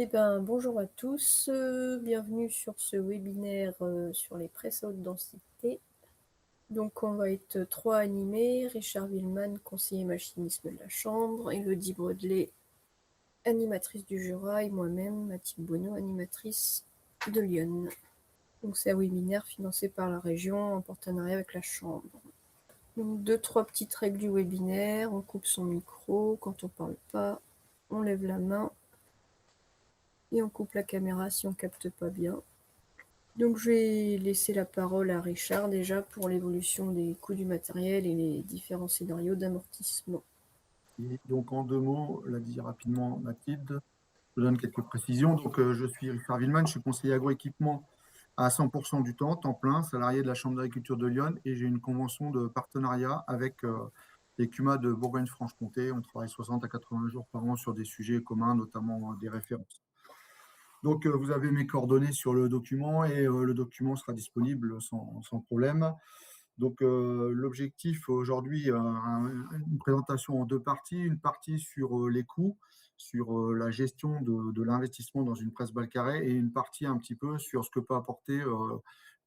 Bonjour à tous, bienvenue sur ce webinaire sur les presses à haute densité. Donc, on va être trois animés: Richard Willeman, conseiller machinisme de la Chambre, Élodie Brodelet, animatrice du Jura, et moi-même, Mathilde Bonneau, animatrice de Lyon. Donc, c'est un webinaire financé par la région en partenariat avec la Chambre. Donc, trois petites règles du webinaire: on coupe son micro quand on ne parle pas, on lève la main et on coupe la caméra si on ne capte pas bien. Donc je vais laisser la parole à Richard déjà pour l'évolution des coûts du matériel et les différents scénarios d'amortissement. Et donc, en 2 mots, l'a dit rapidement Mathilde, je donne quelques précisions. Donc, je suis Richard Willeman, je suis conseiller agroéquipement à 100% du temps plein, salarié de la Chambre d'agriculture de Lyon, et j'ai une convention de partenariat avec les CUMA de Bourgogne-Franche-Comté. On travaille 60 à 80 jours par an sur des sujets communs, notamment des références. Donc, vous avez mes coordonnées sur le document et le document sera disponible sans problème. Donc, l'objectif aujourd'hui, une présentation en 2 parties. Une partie sur les coûts, sur la gestion de l'investissement dans une presse balle carrée, et une partie un petit peu sur ce que peut apporter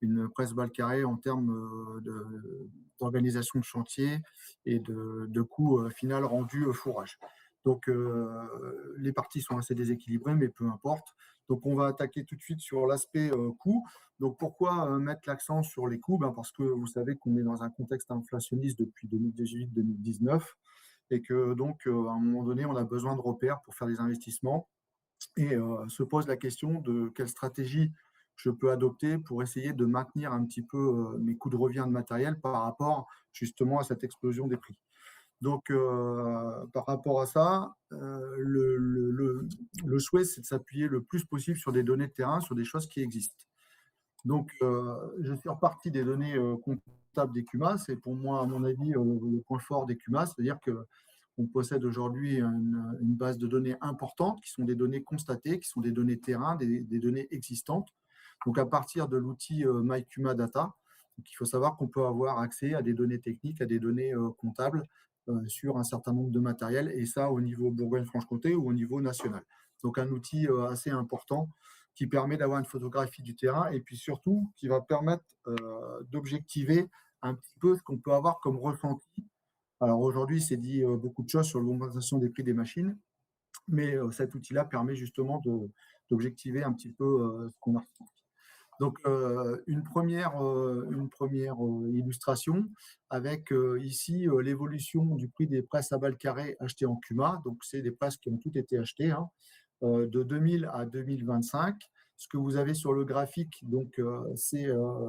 une presse balle carrée en termes d'organisation de chantier et de coût final rendu fourrage. Donc, les parties sont assez déséquilibrées, mais peu importe. Donc, on va attaquer tout de suite sur l'aspect coût. Donc, pourquoi mettre l'accent sur les coûts? Parce que vous savez qu'on est dans un contexte inflationniste depuis 2018-2019 et que donc, à un moment donné, on a besoin de repères pour faire des investissements et se pose la question de quelle stratégie je peux adopter pour essayer de maintenir un petit peu mes coûts de revient de matériel par rapport justement à cette explosion des prix. Donc, par rapport à ça, le souhait, c'est de s'appuyer le plus possible sur des données de terrain, sur des choses qui existent. Donc, je suis reparti des données comptables des CUMA. C'est pour moi, à mon avis, le point fort des CUMA, c'est-à-dire qu'on possède aujourd'hui une base de données importante, qui sont des données constatées, qui sont des données terrain, des données existantes. Donc, à partir de l'outil MyCUMA Data, donc, il faut savoir qu'on peut avoir accès à des données techniques, à des données comptables sur un certain nombre de matériels, et ça au niveau Bourgogne-Franche-Comté ou au niveau national. Donc, un outil assez important qui permet d'avoir une photographie du terrain et puis surtout qui va permettre d'objectiver un petit peu ce qu'on peut avoir comme ressenti. Alors aujourd'hui, c'est dit beaucoup de choses sur l'augmentation des prix des machines, mais cet outil-là permet justement d'objectiver un petit peu ce qu'on a ressenti. Donc, une première illustration avec ici l'évolution du prix des presses à balles carrées achetées en CUMA. Donc, c'est des presses qui ont toutes été achetées, hein, de 2000 à 2025. Ce que vous avez sur le graphique, donc, c'est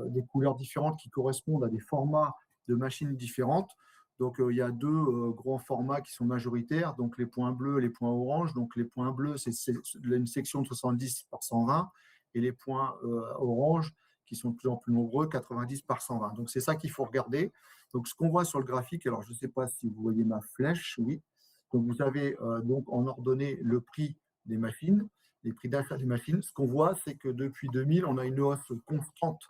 des couleurs différentes qui correspondent à des formats de machines différentes. Donc, il y a deux grands formats qui sont majoritaires, donc les points bleus et les points oranges. Donc, les points bleus, c'est une section de 70 par 120, et les points orange, qui sont de plus en plus nombreux, 90 par 120. Donc, c'est ça qu'il faut regarder. Donc, ce qu'on voit sur le graphique, alors je ne sais pas si vous voyez ma flèche, oui. Donc, vous avez donc en ordonnée le prix des machines, les prix d'achat des machines. Ce qu'on voit, c'est que depuis 2000, on a une hausse constante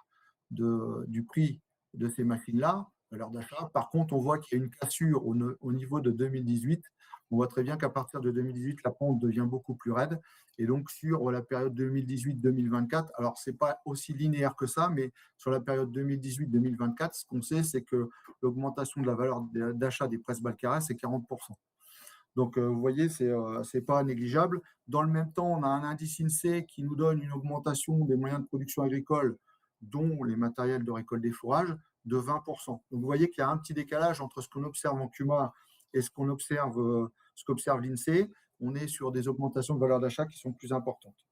du prix de ces machines-là, à l'heure d'achat. Par contre, on voit qu'il y a une cassure au niveau de 2018. On voit très bien qu'à partir de 2018, la pente devient beaucoup plus raide. Et donc, sur la période 2018-2024, alors ce n'est pas aussi linéaire que ça, mais sur la période 2018-2024, ce qu'on sait, c'est que l'augmentation de la valeur d'achat des presses balles carrées, c'est 40%. Donc, vous voyez, c'est pas négligeable. Dans le même temps, on a un indice INSEE qui nous donne une augmentation des moyens de production agricole, dont les matériels de récolte des fourrages, de 20%. Donc, vous voyez qu'il y a un petit décalage entre ce qu'on observe en CUMA et ce qu'observe l'INSEE. On est sur des augmentations de valeur d'achat qui sont plus importantes.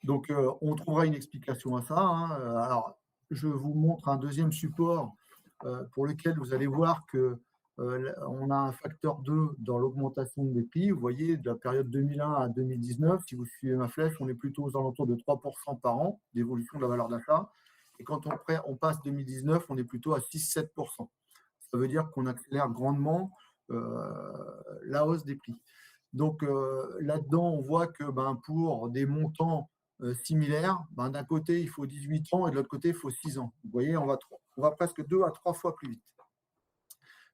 Donc, on trouvera une explication à ça, hein. Alors, je vous montre un deuxième support pour lequel vous allez voir que on a un facteur 2 dans l'augmentation des prix. Vous voyez, de la période 2001 à 2019, si vous suivez ma flèche, on est plutôt aux alentours de 3% par an d'évolution de la valeur d'achat. Et quand on passe 2019, on est plutôt à 6-7%. Ça veut dire qu'on accélère grandement la hausse des prix. Donc, là-dedans, on voit que pour des montants similaires, d'un côté, il faut 18 ans et de l'autre côté, il faut 6 ans. Vous voyez, on va presque 2 à 3 fois plus vite.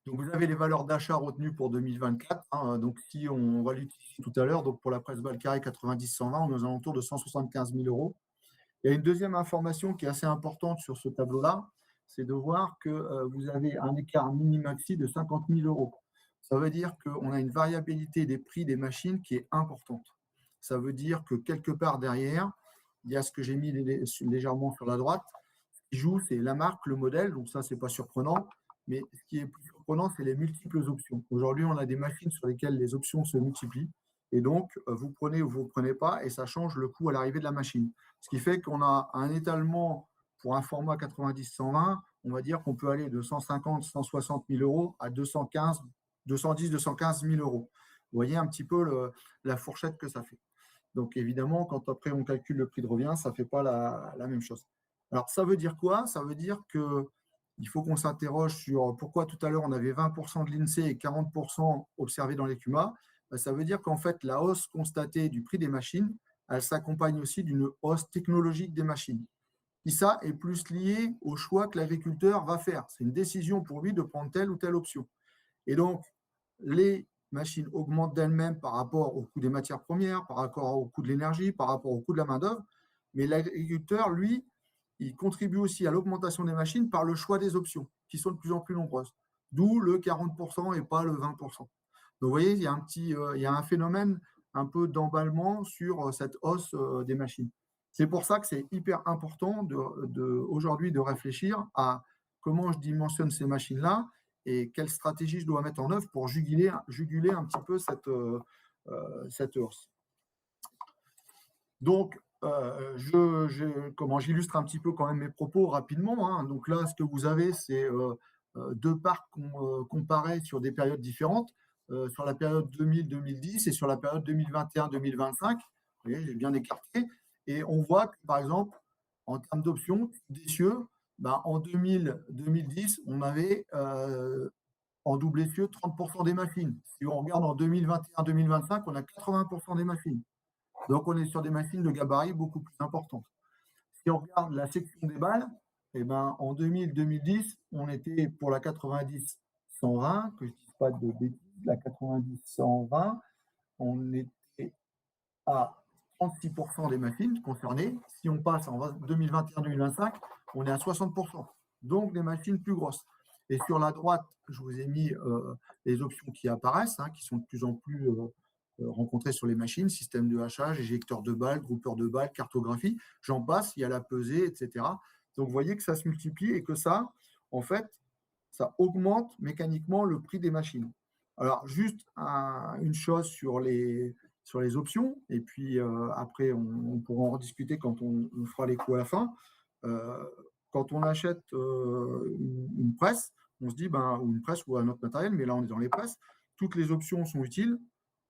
Donc, vous avez les valeurs d'achat retenues pour 2024. Hein, donc, si on va l'utiliser tout à l'heure, donc pour la presse balle carré 90-120, on est aux alentours de 175 000 euros. Il y a une deuxième information qui est assez importante sur ce tableau-là, c'est de voir que vous avez un écart mini-maxi de 50 000 euros. Ça veut dire qu'on a une variabilité des prix des machines qui est importante. Ça veut dire que quelque part derrière, il y a ce que j'ai mis légèrement sur la droite, ce qui joue, c'est la marque, le modèle, donc ça, ce n'est pas surprenant. Mais ce qui est plus surprenant, c'est les multiples options. Aujourd'hui, on a des machines sur lesquelles les options se multiplient. Et donc, vous prenez ou vous ne prenez pas, et ça change le coût à l'arrivée de la machine. Ce qui fait qu'on a un étalement pour un format 90-120, on va dire qu'on peut aller de 150 160 000 euros à 215, 210 215 000 euros. Vous voyez un petit peu la fourchette que ça fait. Donc, évidemment, quand après on calcule le prix de revient, ça ne fait pas la même chose. Alors, ça veut dire quoi? Ça veut dire qu'il faut qu'on s'interroge sur pourquoi tout à l'heure on avait 20% de l'INSEE et 40% observés dans les CUMA. Ça veut dire qu'en fait, la hausse constatée du prix des machines, elle s'accompagne aussi d'une hausse technologique des machines. Et ça est plus lié au choix que l'agriculteur va faire. C'est une décision pour lui de prendre telle ou telle option. Et donc, les machines augmentent d'elles-mêmes par rapport au coût des matières premières, par rapport au coût de l'énergie, par rapport au coût de la main-d'œuvre. Mais l'agriculteur, lui, il contribue aussi à l'augmentation des machines par le choix des options, qui sont de plus en plus nombreuses. D'où le 40% et pas le 20%. Donc, vous voyez, il y a un phénomène un peu d'emballement sur cette hausse des machines. C'est pour ça que c'est hyper important aujourd'hui de réfléchir à comment je dimensionne ces machines-là et quelle stratégie je dois mettre en œuvre pour juguler un petit peu cette hausse. Donc, comment j'illustre un petit peu quand même mes propos rapidement. Hein. Donc là, ce que vous avez, c'est deux parcs comparés sur des périodes différentes, sur la période 2000-2010 et sur la période 2021-2025. Vous voyez, j'ai bien écarté. Et on voit que, par exemple, en termes d'options, des cieux, en 2010, on avait en double essieu 30% des machines. Si on regarde en 2021-2025, on a 80% des machines. Donc, on est sur des machines de gabarit beaucoup plus importantes. Si on regarde la section des balles, en 2000-2010, on était pour la 90-120, que je ne dise pas de bêtises, la 90-120, on était à 36% des machines concernées. Si on passe en 2021-2025, on est à 60%. Donc, des machines plus grosses. Et sur la droite, je vous ai mis les options qui apparaissent, qui sont de plus en plus rencontrées sur les machines, système de hachage, éjecteur de balles, groupeur de balles, cartographie, j'en passe, il y a la pesée, etc. Donc, vous voyez que ça se multiplie et que ça, en fait, ça augmente mécaniquement le prix des machines. Alors, juste une chose sur les options, et puis après, on pourra en rediscuter quand on fera les coûts à la fin. Quand on achète une presse, on se dit, ou une presse ou un autre matériel, mais là, on est dans les presses, toutes les options sont utiles,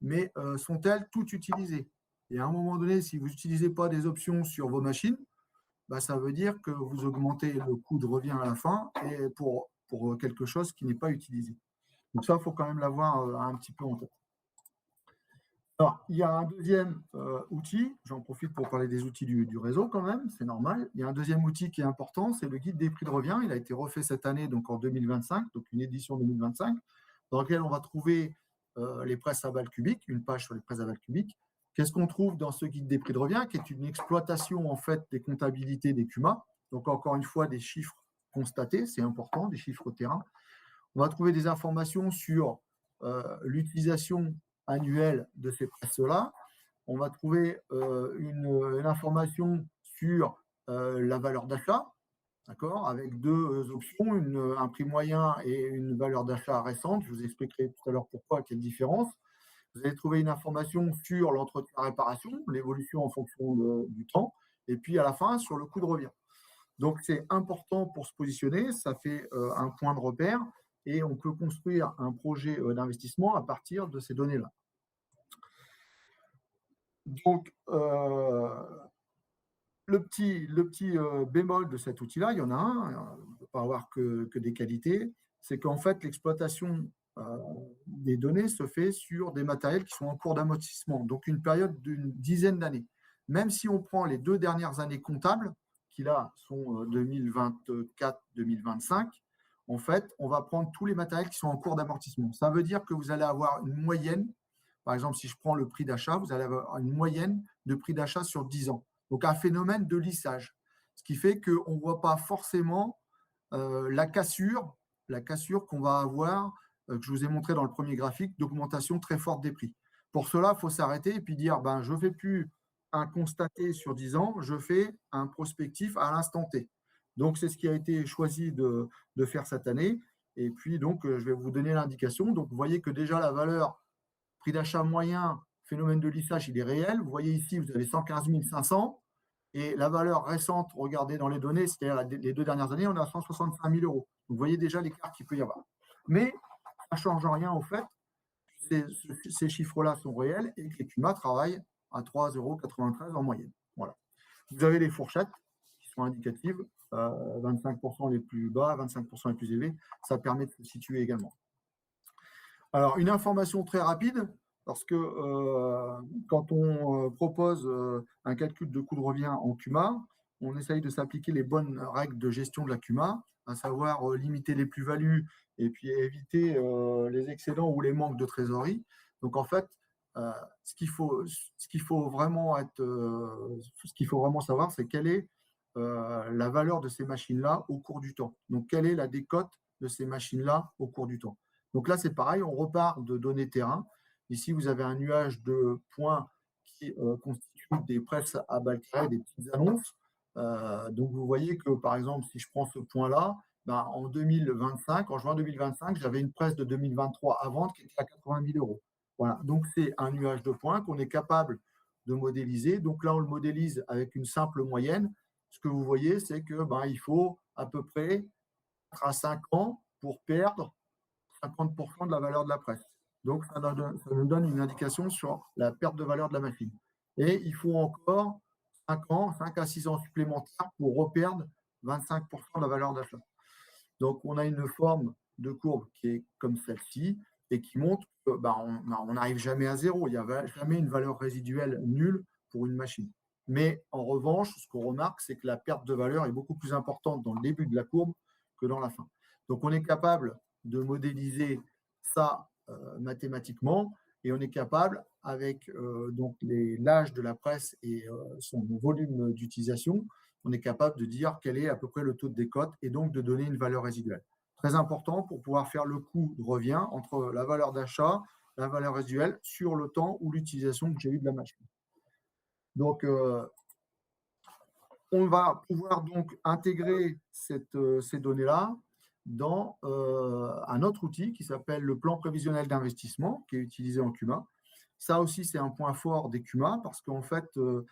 mais sont-elles toutes utilisées? Et à un moment donné, si vous n'utilisez pas des options sur vos machines, ça veut dire que vous augmentez le coût de revient à la fin et pour quelque chose qui n'est pas utilisé. Donc ça, il faut quand même l'avoir un petit peu en tête. Alors, il y a un deuxième outil, j'en profite pour parler des outils du réseau quand même, c'est normal. Il y a un deuxième outil qui est important, c'est le guide des prix de revient. Il a été refait cette année, donc en 2025, donc une édition 2025, dans laquelle on va trouver les presses à balles cubiques, une page sur les presses à balles cubiques. Qu'est-ce qu'on trouve dans ce guide des prix de revient, qui est une exploitation en fait des comptabilités des CUMA, donc encore une fois des chiffres constatés, c'est important, des chiffres au terrain. On va trouver des informations sur l'utilisation annuelle de ces presses-là. On va trouver une information sur la valeur d'achat, d'accord, avec deux options, un prix moyen et une valeur d'achat récente. Je vous expliquerai tout à l'heure pourquoi, quelle différence. Vous allez trouver une information sur l'entretien-réparation, l'évolution en fonction du temps, et puis à la fin, sur le coût de revient. Donc, c'est important pour se positionner, ça fait un point de repère, et on peut construire un projet d'investissement à partir de ces données-là. Donc, le petit bémol de cet outil-là, il y en a un, on ne peut pas avoir que des qualités, c'est qu'en fait, l'exploitation des données se fait sur des matériels qui sont en cours d'amortissement, donc une période d'une dizaine d'années. Même si on prend les 2 dernières années comptables, qui là sont 2024-2025, en fait, on va prendre tous les matériels qui sont en cours d'amortissement. Ça veut dire que vous allez avoir une moyenne. Par exemple, si je prends le prix d'achat, vous allez avoir une moyenne de prix d'achat sur 10 ans. Donc, un phénomène de lissage. Ce qui fait qu'on ne voit pas forcément la cassure qu'on va avoir, que je vous ai montré dans le premier graphique, d'augmentation très forte des prix. Pour cela, il faut s'arrêter et puis dire, ben, je ne fais plus un constaté sur 10 ans, je fais un prospectif à l'instant T. Donc, c'est ce qui a été choisi de faire cette année. Et puis, donc, je vais vous donner l'indication. Donc, vous voyez que déjà, la valeur prix d'achat moyen, phénomène de lissage, il est réel. Vous voyez ici, vous avez 115 500. Et la valeur récente, regardez dans les données, c'est-à-dire les 2 dernières années, on est à 165 000 euros. Vous voyez déjà l'écart qu'il peut y avoir. Mais ça ne change rien au fait que ces chiffres-là sont réels et que les CUMA travaillent à 3,93 € en moyenne. Voilà. Vous avez les fourchettes qui sont indicatives, 25% les plus bas, 25% les plus élevés. Ça permet de se situer également. Alors, une information très rapide, parce que quand on propose un calcul de coût de revient en CUMA, on essaye de s'appliquer les bonnes règles de gestion de la CUMA, à savoir limiter les plus-values et puis éviter les excédents ou les manques de trésorerie. Donc, en fait, ce qu'il faut vraiment savoir, c'est quelle est la valeur de ces machines-là au cours du temps. Donc, quelle est la décote de ces machines-là au cours du temps. Donc là, c'est pareil, on repart de données terrain. Ici, vous avez un nuage de points qui constituent des presses à balles carrées, des petites annonces. Donc, vous voyez que, par exemple, si je prends ce point-là, ben, en 2025, en juin 2025, j'avais une presse de 2023 à vendre qui était à 80 000 euros. Voilà. Donc, c'est un nuage de points qu'on est capable de modéliser. Donc là, on le modélise avec une simple moyenne. Ce que vous voyez, c'est que ben, il faut à peu près 4 à 5 ans pour perdre 50% de la valeur de la presse. Donc, ça nous donne une indication sur la perte de valeur de la machine. Et il faut encore 5 ans, 5 à 6 ans supplémentaires pour reperdre 25% de la valeur d'achat. Donc, on a une forme de courbe qui est comme celle-ci et qui montre qu'on n'arrive jamais à zéro. Il n'y a jamais une valeur résiduelle nulle pour une machine. Mais en revanche, ce qu'on remarque, c'est que la perte de valeur est beaucoup plus importante dans le début de la courbe que dans la fin. Donc, on est capable de modéliser ça mathématiquement et on est capable, avec donc l'âge de la presse et son volume d'utilisation, on est capable de dire quel est à peu près le taux de décote et donc de donner une valeur résiduelle. Très important pour pouvoir faire le coût de revient entre la valeur d'achat, la valeur résiduelle sur le temps ou l'utilisation que j'ai eu de la machine. Donc, on va pouvoir donc intégrer ces données-là dans un autre outil qui s'appelle le plan prévisionnel d'investissement, qui est utilisé en CUMA. Ça aussi, c'est un point fort des CUMA parce qu'en fait,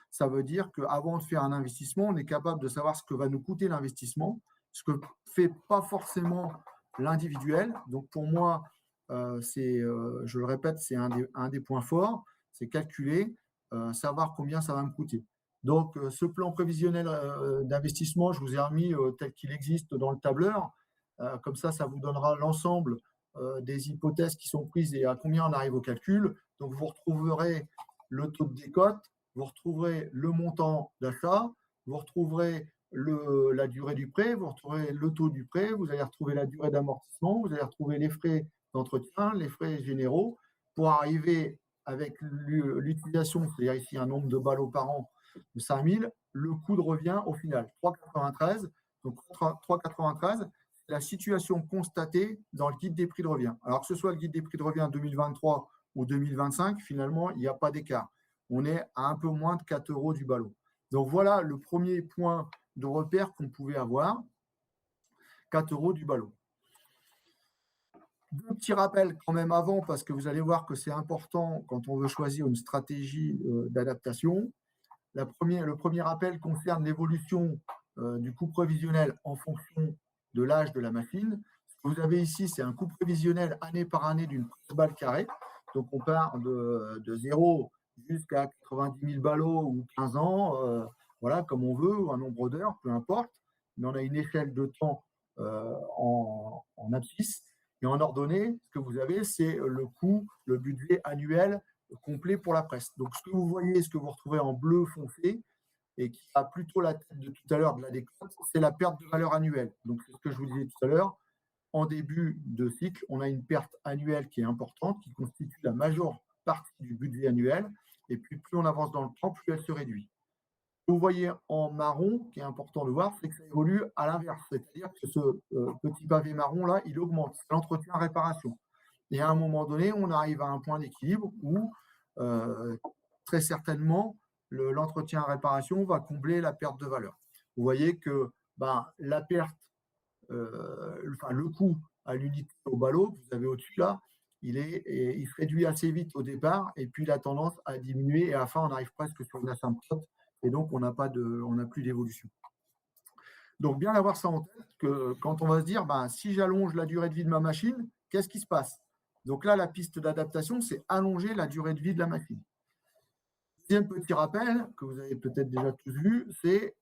ça veut dire qu'avant de faire un investissement, on est capable de savoir ce que va nous coûter l'investissement, ce que ne fait pas forcément l'individuel. Donc, pour moi, je le répète, c'est un des points forts, c'est calculer, savoir combien ça va me coûter. Donc, ce plan prévisionnel d'investissement, je vous ai remis tel qu'il existe dans le tableur. Comme ça vous donnera l'ensemble des hypothèses qui sont prises et à combien on arrive au calcul. Donc, vous retrouverez le taux de décote, vous retrouverez le montant d'achat, vous retrouverez la durée du prêt, vous retrouverez le taux du prêt, vous allez retrouver la durée d'amortissement, vous allez retrouver les frais d'entretien, les frais généraux, pour arriver avec l'utilisation, c'est-à-dire ici un nombre de ballots par an de 5 000, le coût de revient au final, 3,93. Donc 3,93, c'est la situation constatée dans le guide des prix de revient. Alors que ce soit le guide des prix de revient 2023 ou 2025, finalement, il n'y a pas d'écart. On est à un peu moins de 4 € du ballot. Donc voilà le premier point de repère qu'on pouvait avoir, 4 € du ballot. Deux petits rappels quand même avant, parce que vous allez voir que c'est important quand on veut choisir une stratégie d'adaptation. Le premier rappel concerne l'évolution du coût prévisionnel en fonction de l'âge de la machine. Ce que vous avez ici, c'est un coût prévisionnel année par année d'une presse balle carrée. Donc, on part de 0 jusqu'à 90 000 ballots ou 15 ans, voilà, comme on veut, ou un nombre d'heures, peu importe. Mais on a une échelle de temps en abscisse. Et en ordonnée, ce que vous avez, c'est le coût, le budget annuel complet pour la presse. Donc, ce que vous voyez, ce que vous retrouvez en bleu foncé, et qui a plutôt la tête de tout à l'heure de la décote, c'est la perte de valeur annuelle. Donc, c'est ce que je vous disais tout à l'heure. en début de cycle, on a une perte annuelle qui est importante, qui constitue la majeure partie du budget annuel. Et puis, plus on avance dans le temps, plus elle se réduit. Vous voyez en marron, qui est important de voir, c'est que ça évolue à l'inverse. C'est-à-dire que ce petit pavé marron-là, il augmente. C'est l'entretien-réparation. Et à un moment donné, on arrive à un point d'équilibre où, très certainement, l'entretien-réparation va combler la perte de valeur. Vous voyez que la perte, le coût à l'unité au ballot que vous avez au-dessus là, il se réduit assez vite au départ et puis il a tendance à diminuer et à la fin on arrive presque sur une asymptote et donc on n'a plus d'évolution. Donc bien avoir ça en tête que quand on va se dire si j'allonge la durée de vie de ma machine, qu'est-ce qui se passe? Donc là la piste d'adaptation c'est allonger la durée de vie de la machine. Deuxième petit rappel que vous avez peut-être déjà tous vu, c'est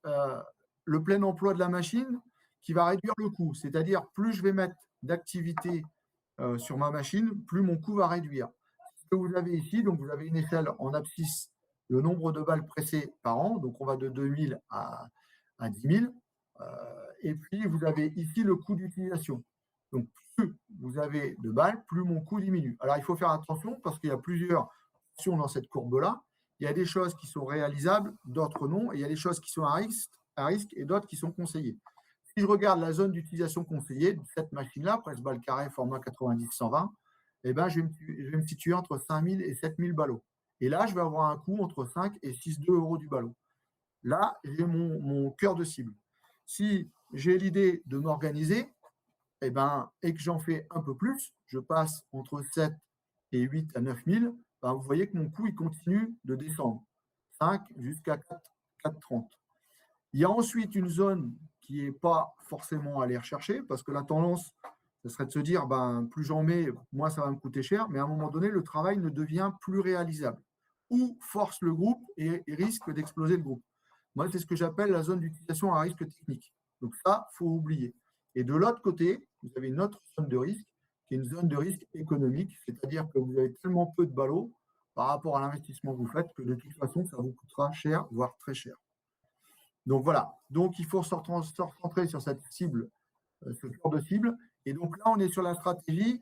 le plein emploi de la machine qui va réduire le coût. C'est-à-dire, plus je vais mettre d'activité sur ma machine, plus mon coût va réduire. Ce que vous avez ici, donc vous avez une échelle en abscisse, le nombre de balles pressées par an, donc on va de 2000 à 10 000. Et puis, vous avez ici le coût d'utilisation. Donc, plus vous avez de balles, plus mon coût diminue. Alors, il faut faire attention parce qu'il y a plusieurs options dans cette courbe-là. Il y a des choses qui sont réalisables, d'autres non, et il y a des choses qui sont à risque et d'autres qui sont conseillées. Si je regarde la zone d'utilisation conseillée de cette machine-là, presse balle carré format 90-120, je vais me situer entre 5 000 et 7 000 ballots. Et là, je vais avoir un coût entre 5 et 6,2 euros du ballot. Là, j'ai mon cœur de cible. Si j'ai l'idée de m'organiser, et que j'en fais un peu plus, je passe entre 7 et 8 à 9 000, vous voyez que mon coût il continue de descendre, 5 jusqu'à 4,30. Il y a ensuite une zone qui n'est pas forcément à aller rechercher, parce que la tendance, ce serait de se dire, plus j'en mets, moins ça va me coûter cher, mais à un moment donné, le travail ne devient plus réalisable, ou force le groupe et risque d'exploser le groupe. Moi, c'est ce que j'appelle la zone d'utilisation à risque technique. Donc ça, il faut oublier. Et de l'autre côté, vous avez une autre zone de risque, qui est une zone de risque économique, c'est-à-dire que vous avez tellement peu de ballots par rapport à l'investissement que vous faites que de toute façon, ça vous coûtera cher, voire très cher. Donc voilà, donc il faut se recentrer sur cette cible, ce cœur de cible. Et donc là, on est sur la stratégie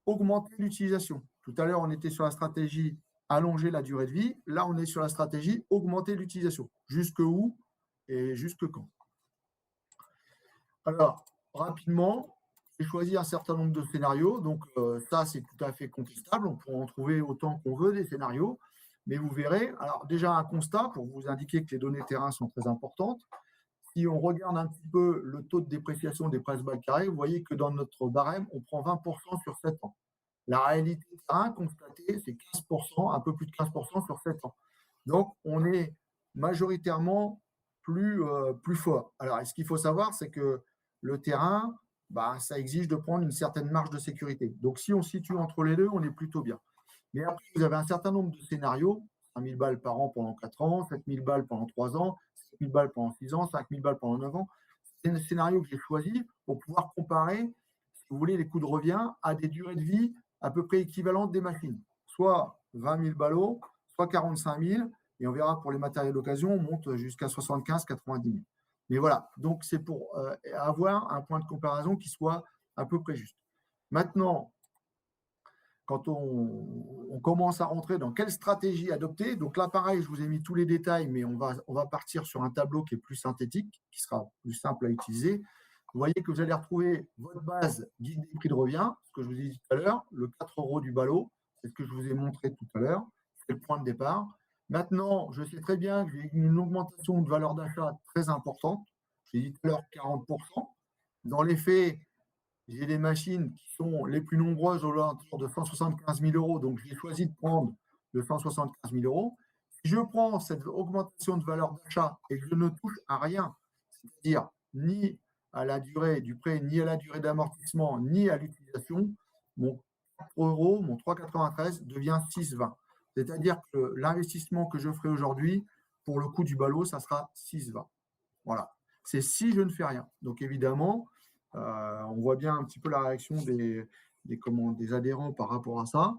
augmenter l'utilisation. Tout à l'heure, on était sur la stratégie allonger la durée de vie. Là, on est sur la stratégie augmenter l'utilisation. Jusque où et jusque quand? Alors, rapidement, j'ai choisi un certain nombre de scénarios. Donc, ça, c'est tout à fait contestable. On pourra en trouver autant qu'on veut des scénarios. Mais vous verrez, alors déjà un constat pour vous indiquer que les données terrain sont très importantes. Si on regarde un petit peu le taux de dépréciation des presses balles carrées, vous voyez que dans notre barème, on prend 20% sur 7 ans. La réalité terrain constatée, c'est 15%, un peu plus de 15% sur 7 ans. Donc, on est majoritairement plus fort. Alors, ce qu'il faut savoir, c'est que le terrain, ça exige de prendre une certaine marge de sécurité. Donc, si on se situe entre les deux, on est plutôt bien. Mais après, vous avez un certain nombre de scénarios, 5 000 balles par an pendant 4 ans, 7 000 balles pendant 3 ans, 7 000 balles pendant 6 ans, 5 000 balles pendant 9 ans. C'est un scénario que j'ai choisi pour pouvoir comparer, si vous voulez, les coûts de revient à des durées de vie à peu près équivalentes des machines. Soit 20 000 ballots, soit 45 000, et on verra pour les matériels d'occasion, on monte jusqu'à 75 90 000. Mais voilà, donc c'est pour avoir un point de comparaison qui soit à peu près juste. Maintenant, quand on commence à rentrer dans quelle stratégie adopter, donc là, pareil, je vous ai mis tous les détails, mais on va partir sur un tableau qui est plus synthétique, qui sera plus simple à utiliser. Vous voyez que vous allez retrouver votre base guide des prix de revient, ce que je vous ai dit tout à l'heure, le 4 euros du ballot, c'est ce que je vous ai montré tout à l'heure, c'est le point de départ. Maintenant, je sais très bien que j'ai une augmentation de valeur d'achat très importante, j'ai dit tout à l'heure 40%. Dans les faits, j'ai des machines qui sont les plus nombreuses autour de 175 000 euros, donc j'ai choisi de prendre le 175 000 euros. Si je prends cette augmentation de valeur d'achat et que je ne touche à rien, c'est-à-dire ni à la durée du prêt, ni à la durée d'amortissement, ni à l'utilisation, mon 4 euros, mon 3,93 devient 6,20. C'est-à-dire que l'investissement que je ferai aujourd'hui, pour le coût du ballot, ça sera 6,20. Voilà. C'est si je ne fais rien. Donc évidemment, on voit bien un petit peu la réaction des adhérents par rapport à ça,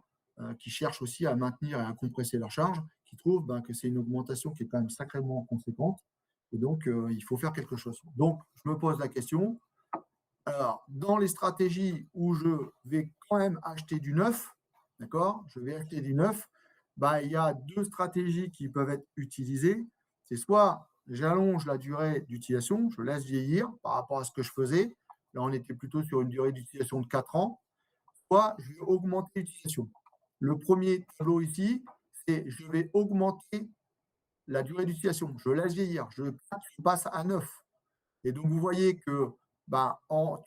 qui cherchent aussi à maintenir et à compresser leur charge, qui trouvent que c'est une augmentation qui est quand même sacrément conséquente. Et donc, il faut faire quelque chose. Donc, je me pose la question, Alors, dans les stratégies où je vais quand même acheter du neuf, d'accord, je vais acheter du neuf, bah, il y a deux stratégies qui peuvent être utilisées. C'est soit j'allonge la durée d'utilisation, je laisse vieillir par rapport à ce que je faisais. Là, on était plutôt sur une durée d'utilisation de 4 ans. Soit je vais augmenter l'utilisation. Le premier tableau ici, c'est je vais augmenter la durée d'utilisation. Je laisse vieillir, je passe à 9. Et donc, vous voyez que ben,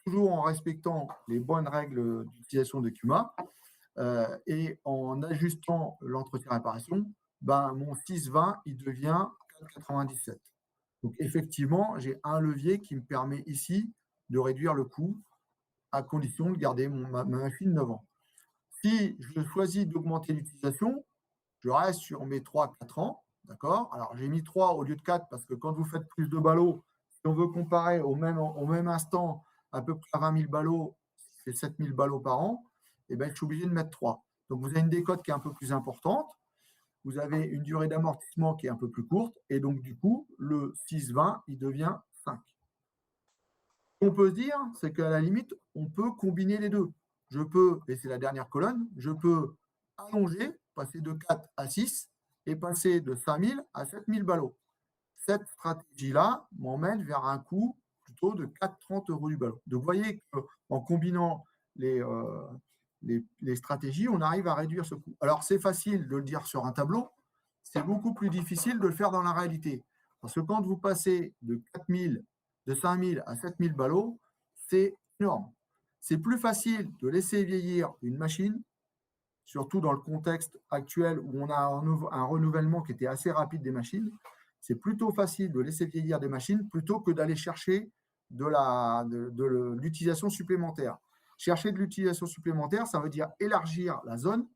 toujours en respectant les bonnes règles d'utilisation de CUMA et en ajustant l'entretien-réparation, ben, mon 6,20, il devient 4,97. Donc, effectivement, j'ai un levier qui me permet ici de réduire le coût à condition de garder ma machine 9 ans. Si je choisis d'augmenter l'utilisation, je reste sur mes 3-4 ans. D'accord. Alors, j'ai mis 3 au lieu de 4 parce que quand vous faites plus de ballots, si on veut comparer au même instant à peu près à 20 000 ballots, c'est 7 000 ballots par an, et ben, je suis obligé de mettre 3. Donc, vous avez une décote qui est un peu plus importante. Vous avez une durée d'amortissement qui est un peu plus courte. Et donc, du coup, le 6,20, il devient 5. Ce qu'on peut se dire, c'est qu'à la limite, on peut combiner les deux. Je peux, et c'est la dernière colonne, je peux allonger, passer de 4 à 6 et passer de 5 000 à 7 000 ballots. Cette stratégie-là m'emmène vers un coût plutôt de 4,30 € du ballot. Donc, vous voyez qu'en combinant les stratégies, on arrive à réduire ce coût. Alors, c'est facile de le dire sur un tableau, c'est beaucoup plus difficile de le faire dans la réalité. Parce que quand vous passez de 4 000, de 5 000 à 7 000 ballots, c'est énorme. C'est plus facile de laisser vieillir une machine, surtout dans le contexte actuel où on a un renouvellement qui était assez rapide des machines. C'est plutôt facile de laisser vieillir des machines plutôt que d'aller chercher de l'utilisation supplémentaire. Chercher de l'utilisation supplémentaire, ça veut dire élargir la zone,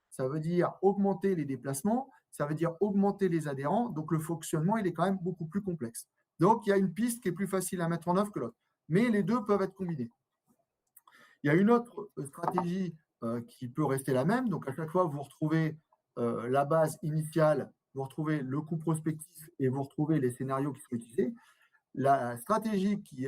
ça veut dire augmenter les déplacements, ça veut dire augmenter les adhérents. Donc, le fonctionnement, il est quand même beaucoup plus complexe. Donc, il y a une piste qui est plus facile à mettre en œuvre que l'autre. Mais les deux peuvent être combinés. Il y a une autre stratégie qui peut rester la même. Donc, à chaque fois, vous retrouvez la base initiale, vous retrouvez le coût prospectif et vous retrouvez les scénarios qui sont utilisés. La stratégie qui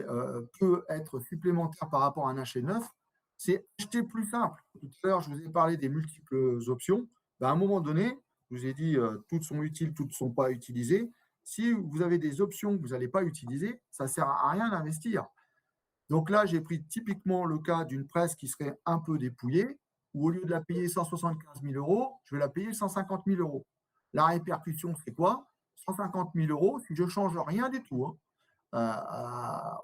peut être supplémentaire par rapport à un achat neuf, c'est acheter plus simple. Tout à l'heure, je vous ai parlé des multiples options. Ben, à un moment donné, je vous ai dit toutes sont utiles, toutes ne sont pas utilisées. Si vous avez des options que vous n'allez pas utiliser, ça ne sert à rien d'investir. Donc là, j'ai pris typiquement le cas d'une presse qui serait un peu dépouillée, où au lieu de la payer 175 000 €, je vais la payer 150 000 €. La répercussion, c'est quoi? 150 000 €, si je ne change rien du tout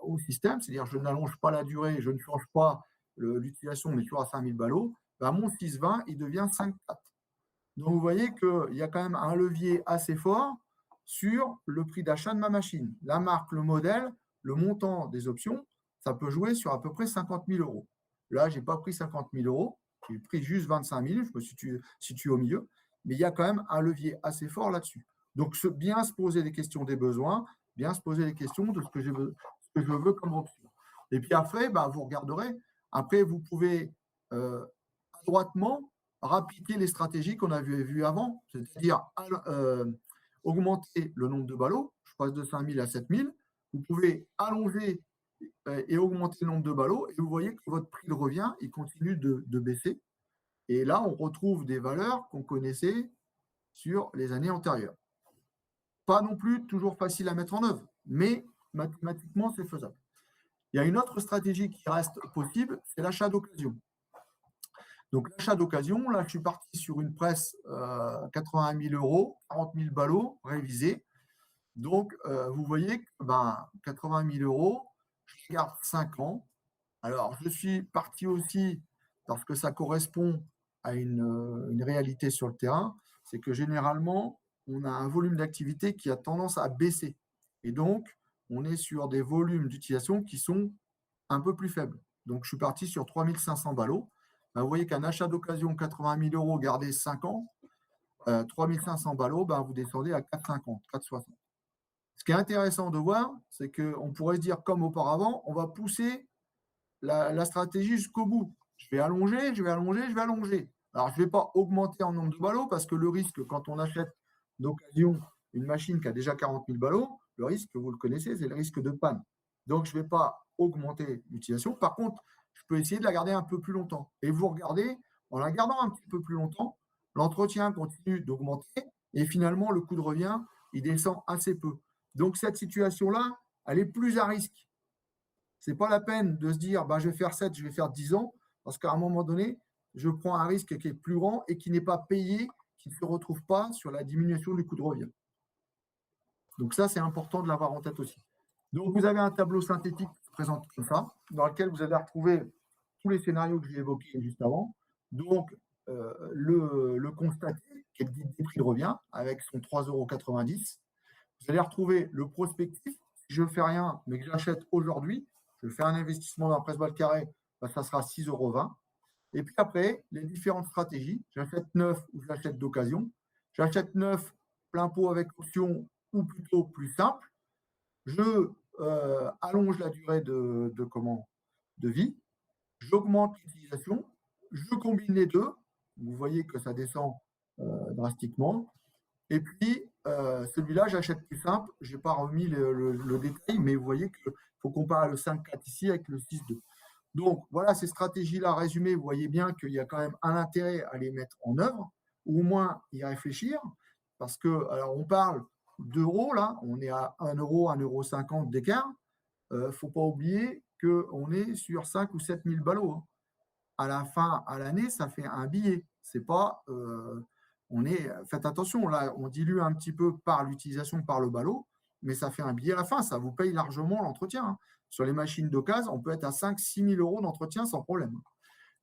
au système, c'est-à-dire je n'allonge pas la durée, je ne change pas l'utilisation, mais toujours à 5 000 ballots, ben mon 6,20, il devient 5,4. Donc vous voyez qu'il y a quand même un levier assez fort sur le prix d'achat de ma machine. La marque, le modèle, le montant des options, ça peut jouer sur à peu près 50 000 €. Là, je n'ai pas pris 50 000 €, j'ai pris juste 25 000, je me situe au milieu, mais il y a quand même un levier assez fort là-dessus. Donc, bien se poser les questions des besoins, bien se poser les questions de ce que je veux comme option. Et puis après, bah, vous regarderez. Après, vous pouvez adroitement rappliquer les stratégies qu'on avait vues avant, c'est-à-dire augmenter le nombre de ballots. Je passe de 5 000 à 7 000. Vous pouvez allonger et augmenter le nombre de ballots, et vous voyez que votre prix de revient, il continue de baisser. Et là, on retrouve des valeurs qu'on connaissait sur les années antérieures. Pas non plus toujours facile à mettre en œuvre, mais mathématiquement, c'est faisable. Il y a une autre stratégie qui reste possible, c'est l'achat d'occasion. Donc, l'achat d'occasion, là, je suis parti sur une presse 81 000 €, 40 000 ballots révisés. Donc, vous voyez que 80 000 €, je garde 5 ans. Alors, je suis parti aussi parce que ça correspond à une réalité sur le terrain, c'est que généralement, on a un volume d'activité qui a tendance à baisser. Et donc, on est sur des volumes d'utilisation qui sont un peu plus faibles. Donc, je suis parti sur 3 500 ballots. Vous voyez qu'un achat d'occasion 80 000 € gardé 5 ans, 3 500 ballots, vous descendez à 4,50, 4,60. Ce qui est intéressant de voir, c'est qu'on pourrait se dire comme auparavant, on va pousser la stratégie jusqu'au bout. Je vais allonger, je vais allonger, je vais allonger. Alors, je ne vais pas augmenter en nombre de ballots parce que le risque, quand on achète d'occasion une machine qui a déjà 40 000 ballots, le risque, vous le connaissez, c'est le risque de panne. Donc, je ne vais pas augmenter l'utilisation. Par contre, je peux essayer de la garder un peu plus longtemps. Et vous regardez, en la gardant un petit peu plus longtemps, l'entretien continue d'augmenter et finalement, le coût de revient, il descend assez peu. Donc, cette situation-là, elle est plus à risque. Ce n'est pas la peine de se dire, bah, je vais faire 7, je vais faire 10 ans, parce qu'à un moment donné, je prends un risque qui est plus grand et qui n'est pas payé, qui ne se retrouve pas sur la diminution du coût de revient. Donc ça, c'est important de l'avoir en tête aussi. Donc, vous avez un tableau synthétique qui se présente comme ça, dans lequel vous allez retrouver tous les scénarios que j'ai évoqués juste avant. Donc, le constaté, qui est le guide des prix de revient, avec son 3,90 €. Vous allez retrouver le prospectif. Si je ne fais rien, mais que j'achète aujourd'hui, je fais un investissement dans la presse balle carré, ben, ça sera 6,20 €. Et puis après, les différentes stratégies. J'achète neuf ou j'achète d'occasion. J'achète neuf plein pot avec option ou plutôt plus simple. Je allonge la durée de vie. J'augmente l'utilisation. Je combine les deux. Vous voyez que ça descend drastiquement. Et puis, celui-là, j'achète plus simple. Je n'ai pas remis le détail, mais vous voyez qu'il faut comparer le 5,4 ici avec le 6,2. Donc, voilà, ces stratégies-là résumées, vous voyez bien qu'il y a quand même un intérêt à les mettre en œuvre, ou au moins y réfléchir, parce que, alors, on parle d'euros, là, on est à 1 €, 1,50 € d'écart. Il ne faut pas oublier qu'on est sur 5 ou 7 000 ballots, hein. À la fin, à l'année, ça fait un billet. C'est pas, faites attention, là, on dilue un petit peu par l'utilisation, par le ballot, mais ça fait un billet à la fin. Ça vous paye largement l'entretien, hein. Sur les machines d'occasion, on peut être à 5 000 6 000 € d'entretien sans problème.